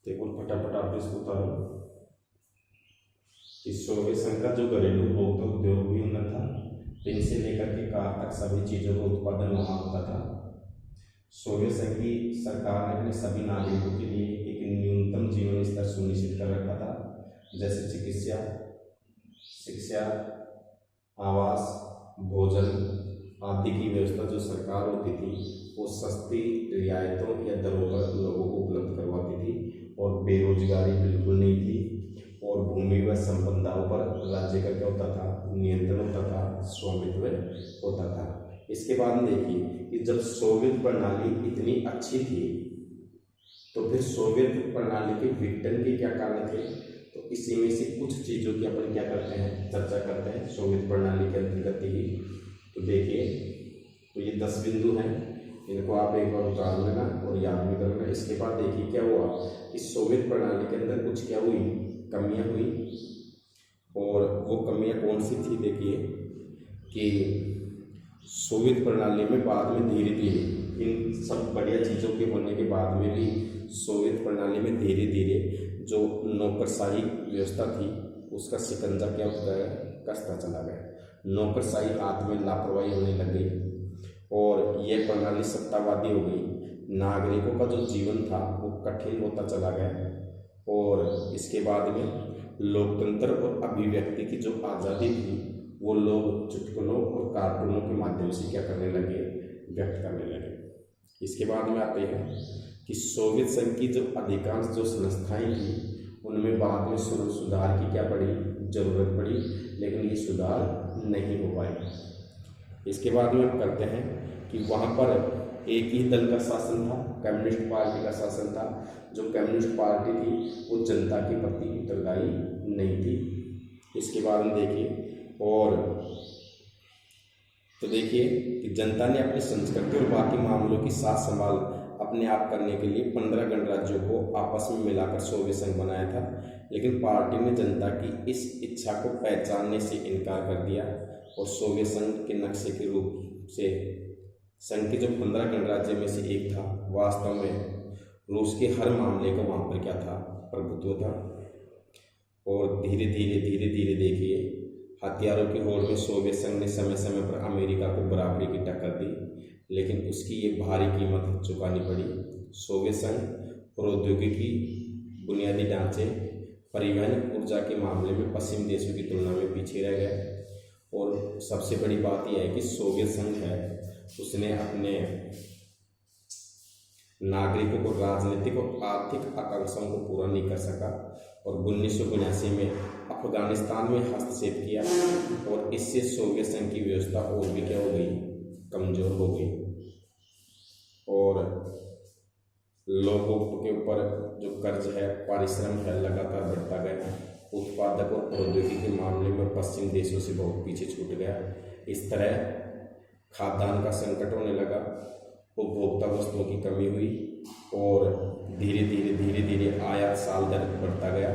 देखो फटाफट आप इसको उतारो कि सोवियत संघ का जो घरेलू उपभोक्ता उद्योग भी होना था, इनसे लेकर के कार तक सभी चीज़ों का उत्पादन वहाँ होता था। सोवियत संघ की सरकार ने अपने सभी नागरिकों के लिए एक न्यूनतम जीवन स्तर सुनिश्चित कर रखा था, जैसे चिकित्सा, शिक्षा, आवास, भोजन आदि की व्यवस्था जो सरकार होती थी वो सस्ती रियायतों या दरों पर लोगों को उपलब्ध करवाती थी, और बेरोजगारी बिल्कुल नहीं थी, और भूमि व संपदाओं पर राज्य का क्या होता था, नियंत्रण होता था, स्वामित्व होता था। इसके बाद में देखिए कि जब सोवियत प्रणाली इतनी अच्छी थी तो फिर सोवियत प्रणाली के विघटन के क्या कारण थे, तो इसी में से कुछ चीज़ों की अपन क्या करते हैं, चर्चा करते हैं सोवियत प्रणाली के अंतर्गत ही। तो देखिए तो ये 10 बिंदु हैं, इनको आप एक बार उतार लेना और याद भी कर लेना। इसके बाद देखिए क्या हुआ कि सोवियत प्रणाली के अंदर कुछ क्या हुई, कमियां हुई। और वो कमियां कौन सी थी, देखिए कि सोवियत प्रणाली में बाद में धीरे धीरे इन सब बढ़िया चीज़ों के होने के बाद में भी सोवियत प्रणाली में धीरे धीरे जो नौकरशाही व्यवस्था थी उसका शिकंजा क्या होता है, कसता चला गया। नौकरशाही हाथ में लापरवाही होने लग गई और यह प्रणाली सत्तावादी हो गई। नागरिकों का जो जीवन था वो कठिन होता चला गया और इसके बाद में लोकतंत्र और अभिव्यक्ति की जो आज़ादी थी वो लोग चुटकुलों और कार्टूनों के माध्यम से क्या करने लगे, व्यक्त करने लगे। इसके बाद में आते हैं कि सोवियत संघ की जो अधिकांश जो संस्थाएं थी उनमें बाद में सुधार की क्या पड़ी, जरूरत पड़ी, लेकिन ये सुधार नहीं हो पाए। इसके बाद में करते हैं कि वहाँ पर एक ही दल का शासन था, कम्युनिस्ट पार्टी का शासन था। जो कम्युनिस्ट पार्टी थी वो जनता के प्रति उत्तरदायी नहीं थी। इसके बाद में देखिए और तो देखिए कि जनता ने अपनी संस्कृति और बाकी मामलों की साथ संभाल अपने आप करने के लिए 15 गणराज्यों को आपस में मिलाकर सोवियत संघ बनाया था, लेकिन पार्टी ने जनता की इस इच्छा को पहचानने से इनकार कर दिया और सोवियत संघ के नक्शे के रूप से संघ के जो 15 गणराज्य में से एक था, वास्तव में रूस के हर मामले का वहाँ पर क्या था, प्रभुत्व था। और धीरे धीरे देखिए हथियारों की होड़ में सोवियत संघ ने समय समय पर अमेरिका को बराबरी की टक्कर दी, लेकिन उसकी ये भारी कीमत चुकानी पड़ी। सोवियत संघ प्रौद्योगिकी, बुनियादी ढांचे, परिवहन, ऊर्जा के मामले में पश्चिमी देशों की तुलना में पीछे रह गए। और सबसे बड़ी बात यह है कि सोवियत संघ है उसने अपने नागरिकों को राजनीतिक और आर्थिक आकांक्षाओं को पूरा नहीं कर सका और 1979 में अफगानिस्तान में हस्तक्षेप किया और इससे सोवियत संघ की व्यवस्था और भी क्या हो गई, कमजोर हो गई। और लोगों के ऊपर जो कर्ज है, परिश्रम है, लगातार बढ़ता गया। उत्पादक और प्रौद्योगिकी के मामले में पश्चिम देशों से बहुत पीछे छूट गया। इस तरह खाद्यान्न का संकट होने लगा, उपभोक्ता वस्तुओं की कमी हुई और धीरे धीरे आयात साल दर बढ़ता गया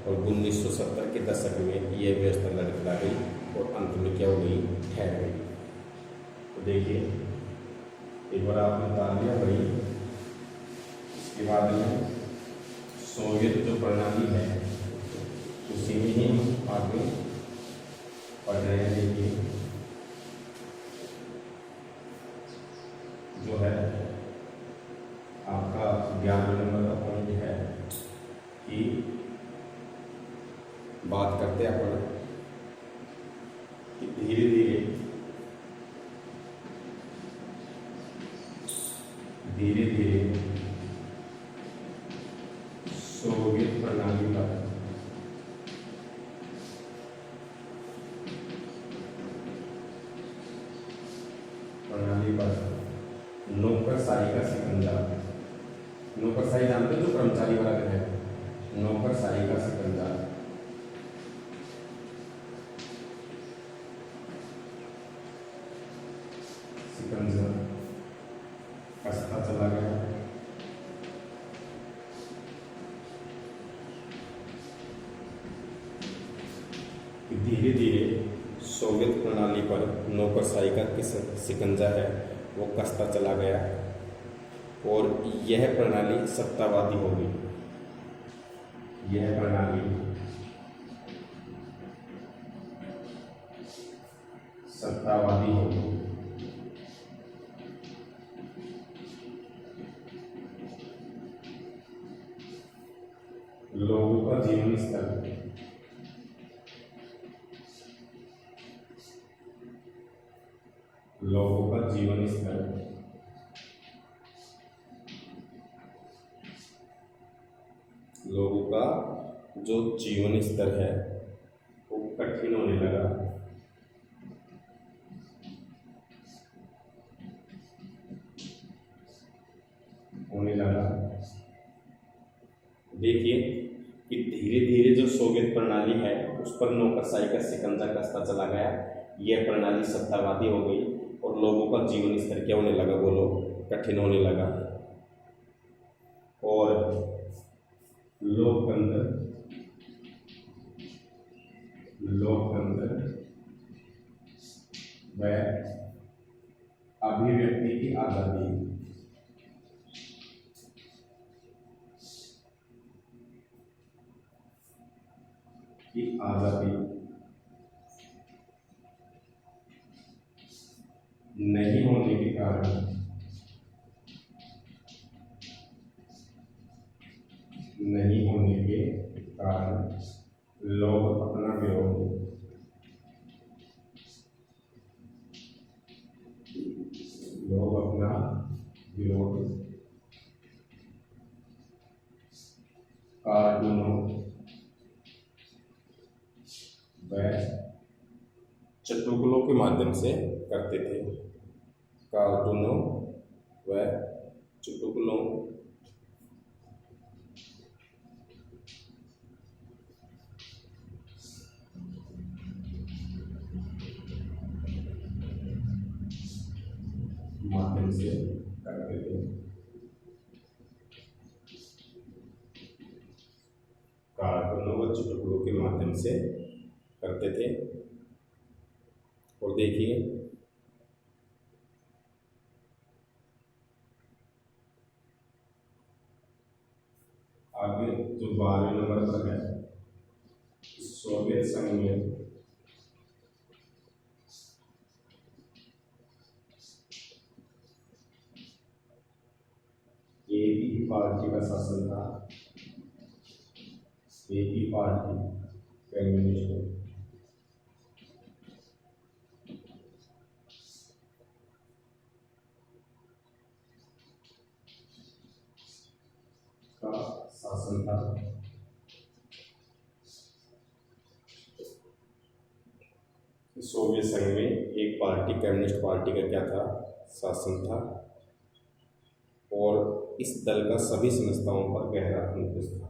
और 1970 के दशक में यह व्यवस्था लड़खड़ा गई और अंत में क्या हो गई, ठहर गई। तो देखिए एक बार आपने उतार लिया भाई। इसके बाद में सोवियत जो प्रणाली है उसी में ही आगे पढ़ रहे हैं। देखिए जो है आपका 11 नंबर का पॉइंट है कि बात करते हैं अपन कि धीरे धीरे सोवियत प्रणाली पर नौकरशाही का शिकंजा, नौकरशाही जानते हो, जो कर्मचारी वर्ग है, नौकरशाही का शिकंजा कसता चला गया। धीरे धीरे सोवियत प्रणाली पर नौकरशाही का शिकंजा है वो कसता चला गया और यह प्रणाली सत्तावादी हो गई। यह प्रणाली सत्तावादी हो गई। लोगों का जीवन स्तर, लोगों का जीवन स्तर लोगों का जो जीवन स्तर है वो कठिन होने लगा। देखिए कि धीरे धीरे जो सोवियत प्रणाली है उस पर नौकरशाही का शिकंजा कसता चला गया। यह प्रणाली सत्तावादी हो गई और लोगों का जीवन स्तर क्या होने लगा, बोलो, कठिन होने लगा। और लोकतंत्र व अभिव्यक्ति की आजादी नहीं होने के कारण लोग अपना विरोध कार्टूनों व चुटकुलों के माध्यम से करते थे। कार्टूनों व चुटकुलों माध्यम से करते थे। कार्टूनों व चुटकुलों के माध्यम से करते थे। और देखिए आगे जो 12वें नंबर पर है, सोवियत संघ में एक ही पार्टी का शासन था, एक ही पार्टी, कम्युनिस्ट। का शासन था। सोवियत संघ में एक पार्टी, कम्युनिस्ट पार्टी का क्या था, शासन था। और इस दल का सभी संस्थाओं पर गहरा अंकुश था।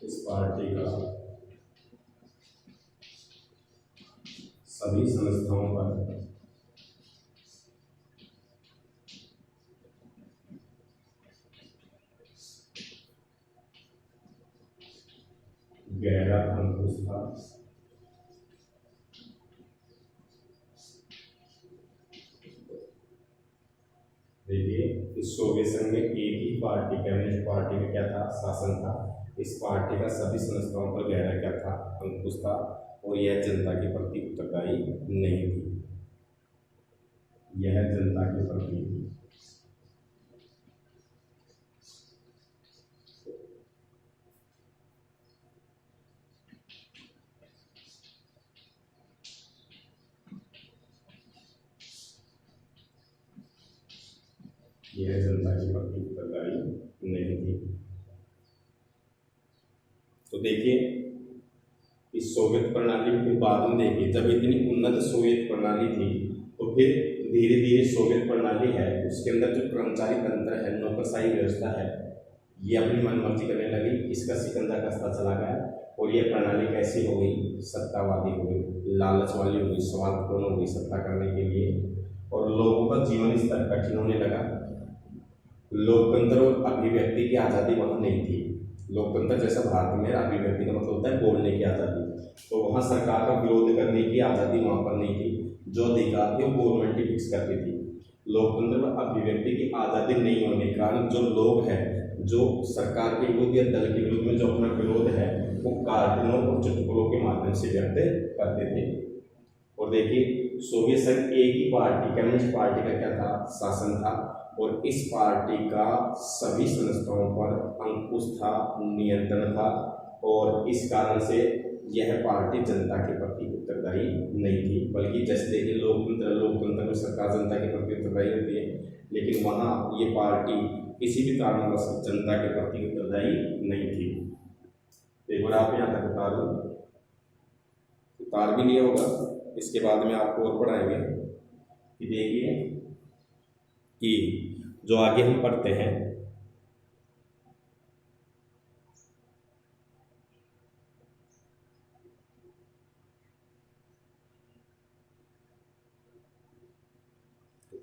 इस पार्टी का सभी संस्थाओं पर गहरा अंकुश था। देखिए इस सोवियत संघ में एक ही पार्टी, कम्युनिस्ट पार्टी का क्या था, शासन था। इस पार्टी का सभी संस्थाओं पर गहरा क्या था, अंकुश था। और यह जनता के प्रति उत्तरदायी नहीं थी। यह जनता के प्रति उत्तरदायी नहीं थी। तो देखिए इस सोवियत प्रणाली के बाद में देखिए जब इतनी उन्नत सोवियत प्रणाली थी तो फिर धीरे धीरे सोवियत प्रणाली है उसके अंदर जो कर्मचारी तंत्र है, नौकरशाही व्यवस्था है, ये अपनी मनमर्जी करने लगी। इसका शिकंजा कसता चला गया और ये प्रणाली कैसी हो गई, सत्तावादी हो गई, लालच वाली हो गई, स्वार्थपूर्ण हो गई सत्ता करने के लिए। और लोगों का जीवन स्तर कठिन होने लगा। लोकतंत्र और अभिव्यक्ति की आज़ादी वहाँ नहीं थी। लोकतंत्र जैसा भारत में अभिव्यक्ति का मतलब होता है बोलने की आज़ादी, तो वहाँ सरकार का विरोध करने की आज़ादी वहाँ पर नहीं थी। जो अधिकार थे वो गवर्नमेंट ही फिक्स करती थी। लोकतंत्र में अभिव्यक्ति की आज़ादी नहीं होने के कारण जो लोग हैं, जो सरकार के विरुद्ध या दल के विरुद्ध में जो अपना विरोध है वो कार्टूनों और चुटकुलों के माध्यम से व्यक्त करते थे। और देखिए सोवियत संघ एक ही पार्टी, कम्युनिस्ट पार्टी का क्या था, शासन था। और इस पार्टी का सभी संस्थाओं पर अंकुश था, नियंत्रण था। और इस कारण से यह पार्टी जनता के प्रति उत्तरदायी नहीं थी। बल्कि जैसे देखिए लोकतंत्र में सरकार जनता के प्रति उत्तरदायी होती है, लेकिन वहाँ ये पार्टी किसी भी कारणवश जनता के प्रति उत्तरदायी नहीं थी। एक बार आप यहाँ तक उतार भी लिया होगा। इसके बाद में आपको और पढ़ाएंगे कि देखिए कि जो आगे हम पढ़ते हैं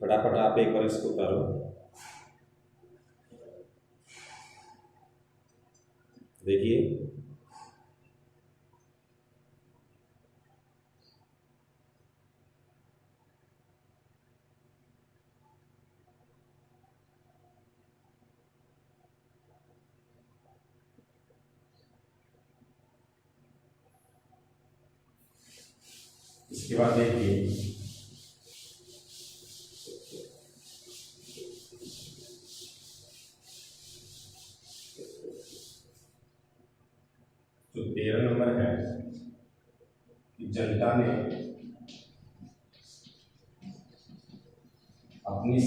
फटाफट आप एक बार इसको उतारो। देखिए इसके बाद देखिए जो 13 नंबर है कि जनता ने अपनी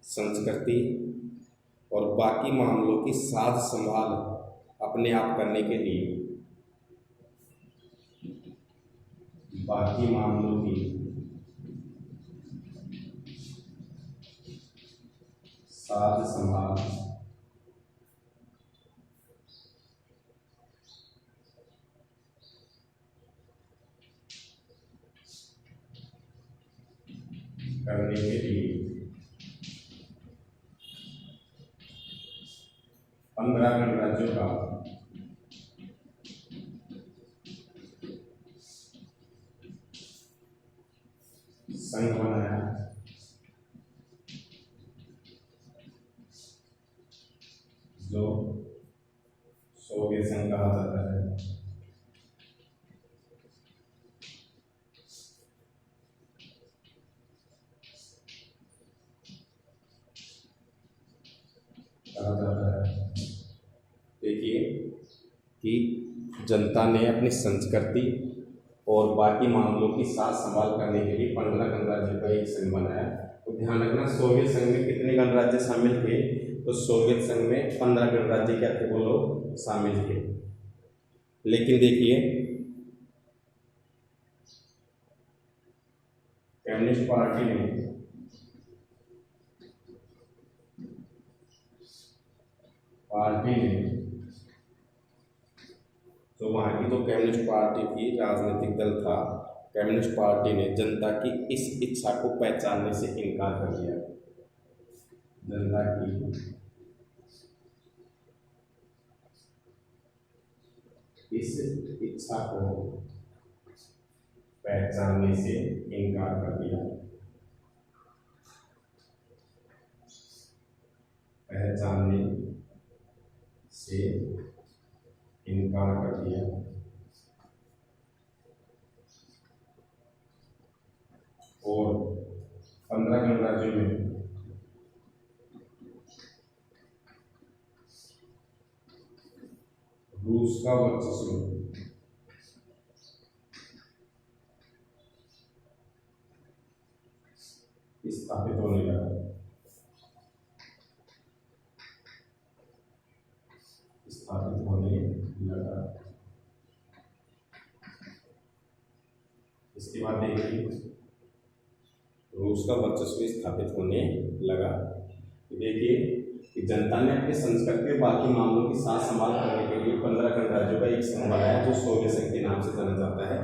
संस्कृति और बाकी मामलों की साज संभाल अपने आप करने के लिए बाकी मामलों की साज संभाल करने के लिए 15 गणराज्यों का संघ बनाया, जो सोवियत संघ कहा जाता है। देखिए कि जनता ने अपनी संस्कृति और बाकी मामलों की साथ संभाल करने के लिए 15 गणराज्यों का एक संघ बनाया। तो ध्यान रखना, सोवियत संघ में कितने गणराज्य शामिल थे? तो सोवियत संघ में 15 गणराज्य क्या थे, वो लोग शामिल थे। लेकिन देखिए कम्युनिस्ट पार्टी ने तो वहाँ की तो कम्युनिस्ट पार्टी की राजनीतिक दल था, कम्युनिस्ट पार्टी ने जनता की इस इच्छा को पहचानने से इनकार कर दिया। जनता की इस इच्छा को पहचानने से इनकार कर दिया। पहचानने से इनकार कर दिया और 15 गणराज्यों में रूस का वर्चस्व स्थापित होने लगा। इसके बाद देखिए रूस का वर्चस्व स्थापित होने लगा। देखिए कि जनता ने अपनी संस्कृति और बाकी मामलों की साथ संभाल करने के लिए 15 गणराज्यों का एक संघ बनाया, जो सोवियत संघ के नाम से जाना जाता है।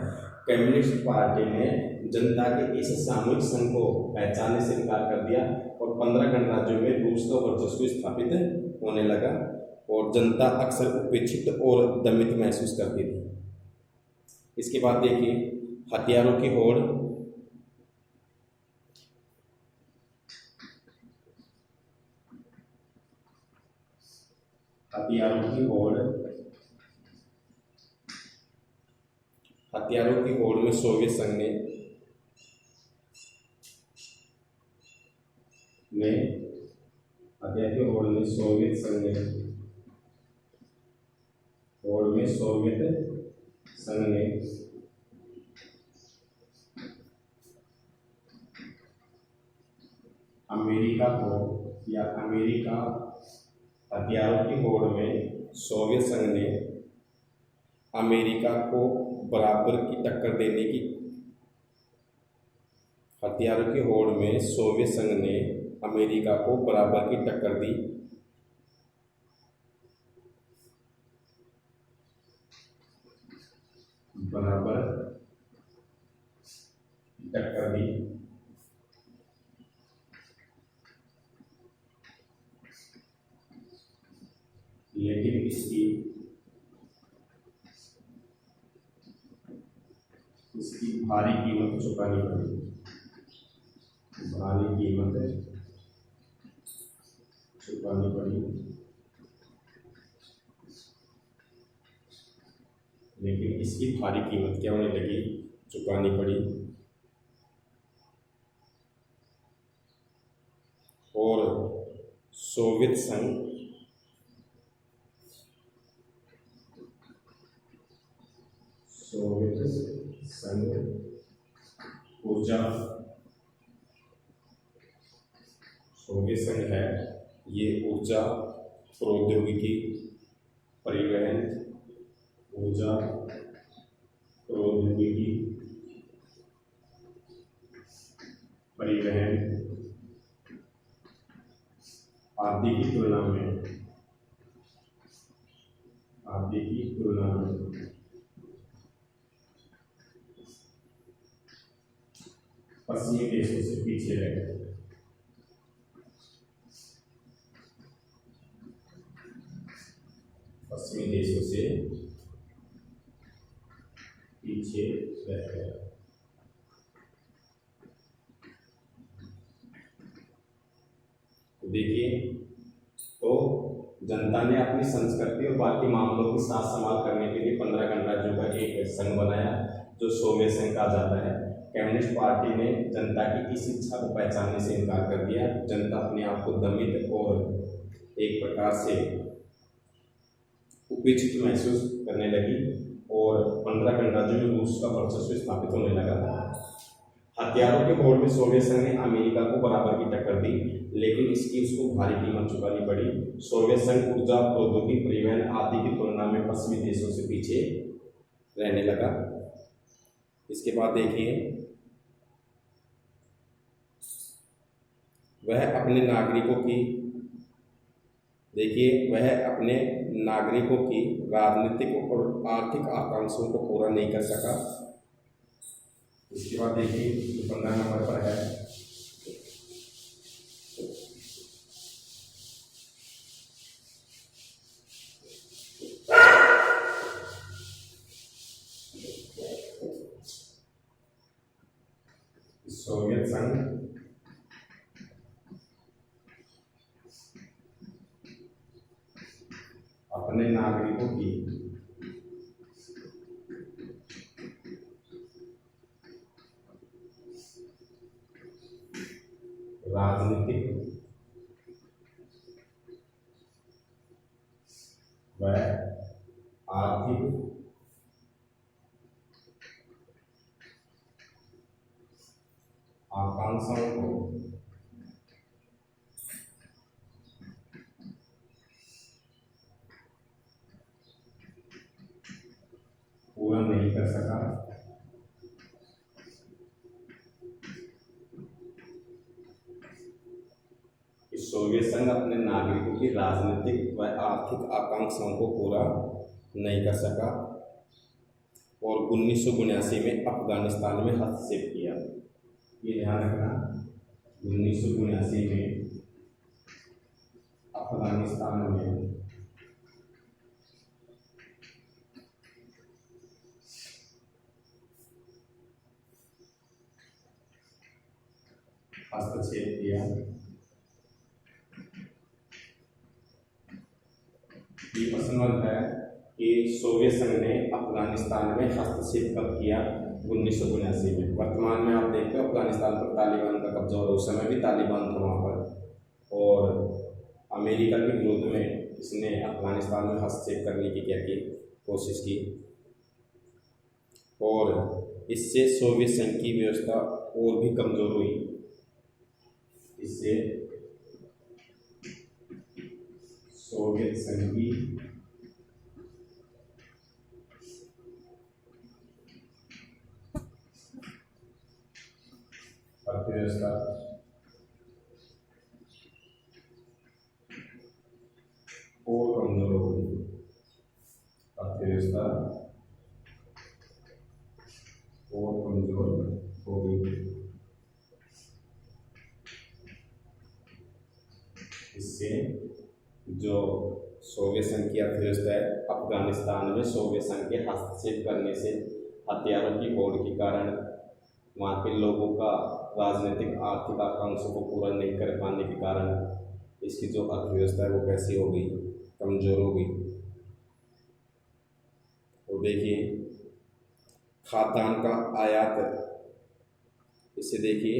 कम्युनिस्ट पार्टी ने जनता के इस सामूहिक संघ को पहचानने से इनकार कर दिया और 15 गणराज्यों में रूस का वर्चस्व स्थापित होने लगा और जनता अक्सर उपेक्षित और दमित महसूस करती थी। इसके बाद देखिए हथियारों की होड़। हथियारों की होड़ में सोवियत संघ ने सोवियत संघ ने हथियारों की होड़ में सोवियत संघ ने अमेरिका को बराबर की टक्कर देने की हथियारों की होड़ में सोवियत संघ ने अमेरिका को बराबर की टक्कर दी बराबर टक्कर दी, लेकिन इसकी भारी कीमत चुकानी पड़ी, भारी कीमत चुकानी पड़ी, लेकिन इसकी भारी कीमत क्या होने लगी, चुकानी पड़ी। और सोवियत संघ ऊर्जा, सोवियत संघ है ये ऊर्जा प्रौद्योगिकी, परिवहन, ऊर्जा प्रौद्योगिकी, परिवहन आदि की तुलना में पश्चिमी देशों से पीछे रह गए। पश्चिमी देशों से पीछे रह गया। देखिए, तो जनता ने अपनी संस्कृति और बाकी मामलों की साथ संभाल करने के लिए 15 गणराज्यों का एक संघ बनाया, जो सोवियत संघ कहा जाता है। कम्युनिस्ट पार्टी ने जनता की इस इच्छा को पहचानने से इनकार कर दिया। जनता अपने आप को दमित और एक प्रकार से उपेक्षित महसूस करने लगी और 15 गणराज्यों में रूस का वर्चस्व स्थापित होने लगा। हथियारों के होड़ में सोवियत संघ ने अमेरिका को बराबर की टक्कर दी, लेकिन इसकी उसको भारी कीमत चुकानी पड़ी। सोवियत संघ ऊर्जा प्रौद्योगिकी, परिवहन आदि की तुलना में पश्चिमी देशों से पीछे रहने लगा। इसके बाद देखिए, वह अपने नागरिकों की राजनीतिक और आर्थिक आकांक्षाओं को पूरा नहीं कर सका। इसके बाद देखिए, 15 नंबर पर है सोवियत संघ अपने नागरिकों की राजनीतिक व आर्थिक आकांक्षाओं को पूरा नहीं कर सका। सोवियत संघ अपने नागरिकों की राजनीतिक व आर्थिक आकांक्षाओं को पूरा नहीं कर सका और 1979 में अफगानिस्तान में हस्तक्षेप किया। ये ध्यान रखना, 1979 में अफगानिस्तान में हस्तक्षेप किया। ये प्रश्न है कि सोवियत संघ ने अफगानिस्तान में हस्तक्षेप कब किया? 1979 में। वर्तमान में आप देखते हो अफगानिस्तान पर तालिबान का कब्जा, और उस समय भी तालिबान था वहाँ पर, और अमेरिका के विरोध में इसने अफगानिस्तान में हस्तक्षेप करने की क्या की कोशिश की, और इससे सोवियत संघ की व्यवस्था और भी कमजोर हुई। इससे सोवियत संघ की अर्थव्यवस्था और कमजोर हो गई। अर्थव्यवस्था और कमजोर हो गई। इससे जो सोवियत संघ की अर्थव्यवस्था है, अफगानिस्तान में सोवियत संघ के हस्तक्षेप करने से, हथियारों की होड़ के कारण, वहाँ के लोगों का राजनीतिक आर्थिक आकांक्षों को पूरा नहीं कर पाने के कारण इसकी जो अर्थव्यवस्था है वो कैसी हो गई, कमजोर हो गई। तो देखिए खाद्यान्न का आयात, इसे देखिए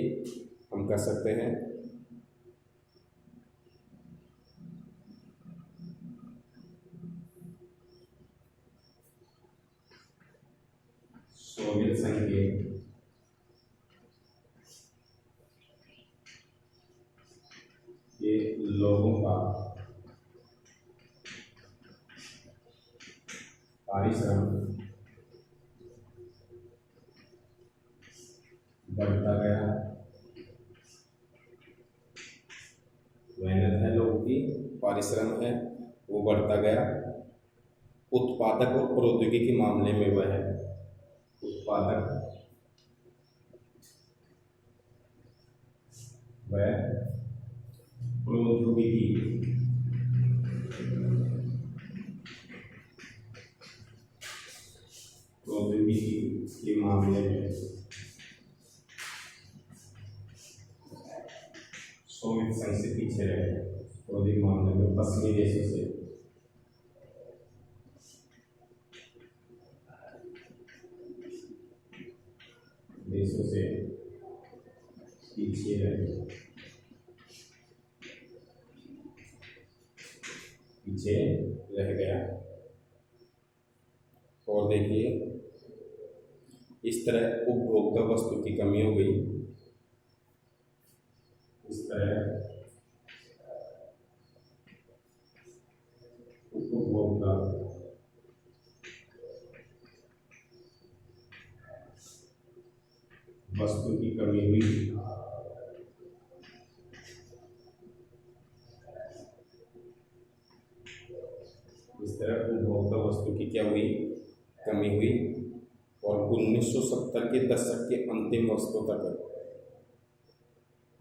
हम कर सकते हैं सोवियत संघ के लोगों का पारिश्रम बढ़ता गया, मेहनत है लोगों की, पारिश्रम है वो बढ़ता गया। उत्पादक और प्रौद्योगिकी मामले में वह है उत्पादक व प्रौद्योगिकी के मामले में सोवियत संघ से पीछे रहे। प्रौद्योगिकी मामले में पश्चिमी देशों से पीछे रह गया। और देखिए इस तरह उपभोक्ता वस्तु की कमी हो गई, इस तरह उपभोक्ता वस्तु की कमी हुई, इस तरह उपभोक्ता वस्तु की क्या हुई, कमी हुई। और 1970 के दशक के अंतिम वर्षों तक,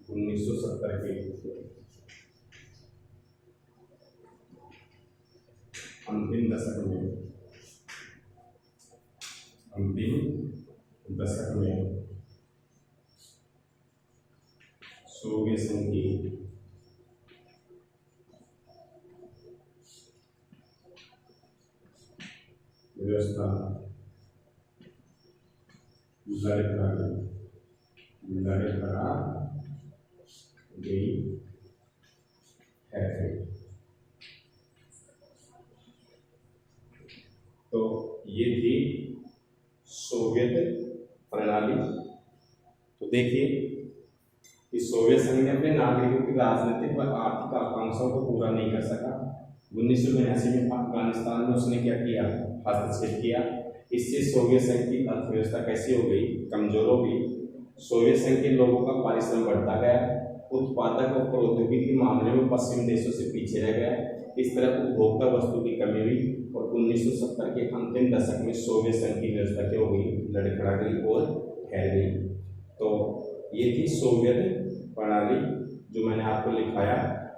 1970 के अंतिम दशक में सोवियत संघ की व्यवस्था लड़खड़ा गई है। तो ये थी सोवियत प्रणाली। तो देखिए कि सोवियत संघ ने अपने नागरिकों की राजनीतिक व आर्थिक आकांक्षाओं को पूरा नहीं कर सका। 1982 में अफगानिस्तान में उसने क्या किया, हस्तक्षेप किया। इससे सोवियत संघ की अर्थव्यवस्था कैसी हो गई, कमजोर हो गई। सोवियत संघ के लोगों का पारिश्रम बढ़ता गया, उत्पादक और प्रौद्योगिकी के मामले में पश्चिम देशों से पीछे रह गया। इस तरह उपभोक्ता वस्तु की कमी हुई और 1970 के अंतिम दशक में सोवियत संघ की व्यवस्था क्या हो गई, लड़खड़ा गई और ठहर गई। तो ये थी सोवियत प्रणाली जो मैंने आपको लिखाया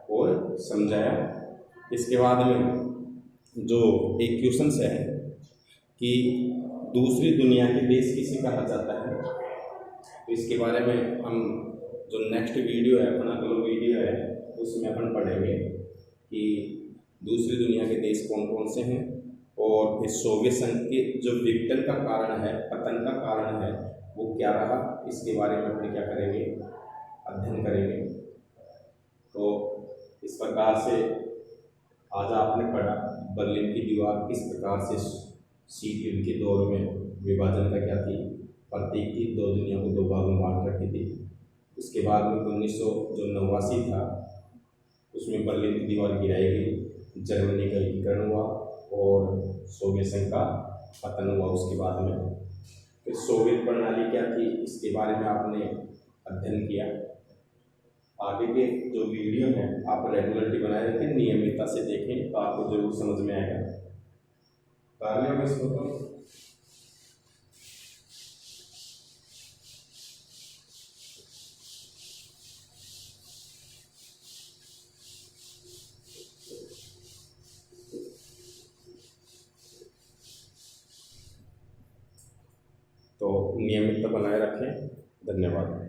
और समझाया। इसके बाद में जो एक क्वेश्चन है कि दूसरी दुनिया के देश किसे कहा जाता है, तो इसके बारे में हम जो नेक्स्ट वीडियो है, अपना अगला वीडियो है, उसमें अपन पढ़ेंगे कि दूसरी दुनिया के देश कौन कौन से हैं। और फिर सोवियत संघ के जो विघटन का कारण है, पतन का कारण है, वो क्या रहा, इसके बारे में अपन क्या करेंगे, अध्ययन करेंगे। तो इस प्रकार से आज आपने पढ़ा बर्लिन की दीवार किस प्रकार से शीत युद्ध के दौर में विभाजन का क्या थी, प्रतीक थी, दो दुनिया को दो भागों में बांट रखी थी। उसके बाद में 1989 था, उसमें बर्लिन की दीवार गिराई गई, जर्मनी का एकीकरण हुआ और सोवियत संघ का पतन हुआ। उसके बाद में फिर सोवियत प्रणाली क्या थी, इसके बारे में आपने अध्ययन किया। आगे के जो वीडियो हैं आप रेगुलरिटी बनाए रखें, नियमितता से देखें, तो आपको जरूर समझ में आएगा। कर लिया इसको तो तो नियमितता बनाए रखें। धन्यवाद।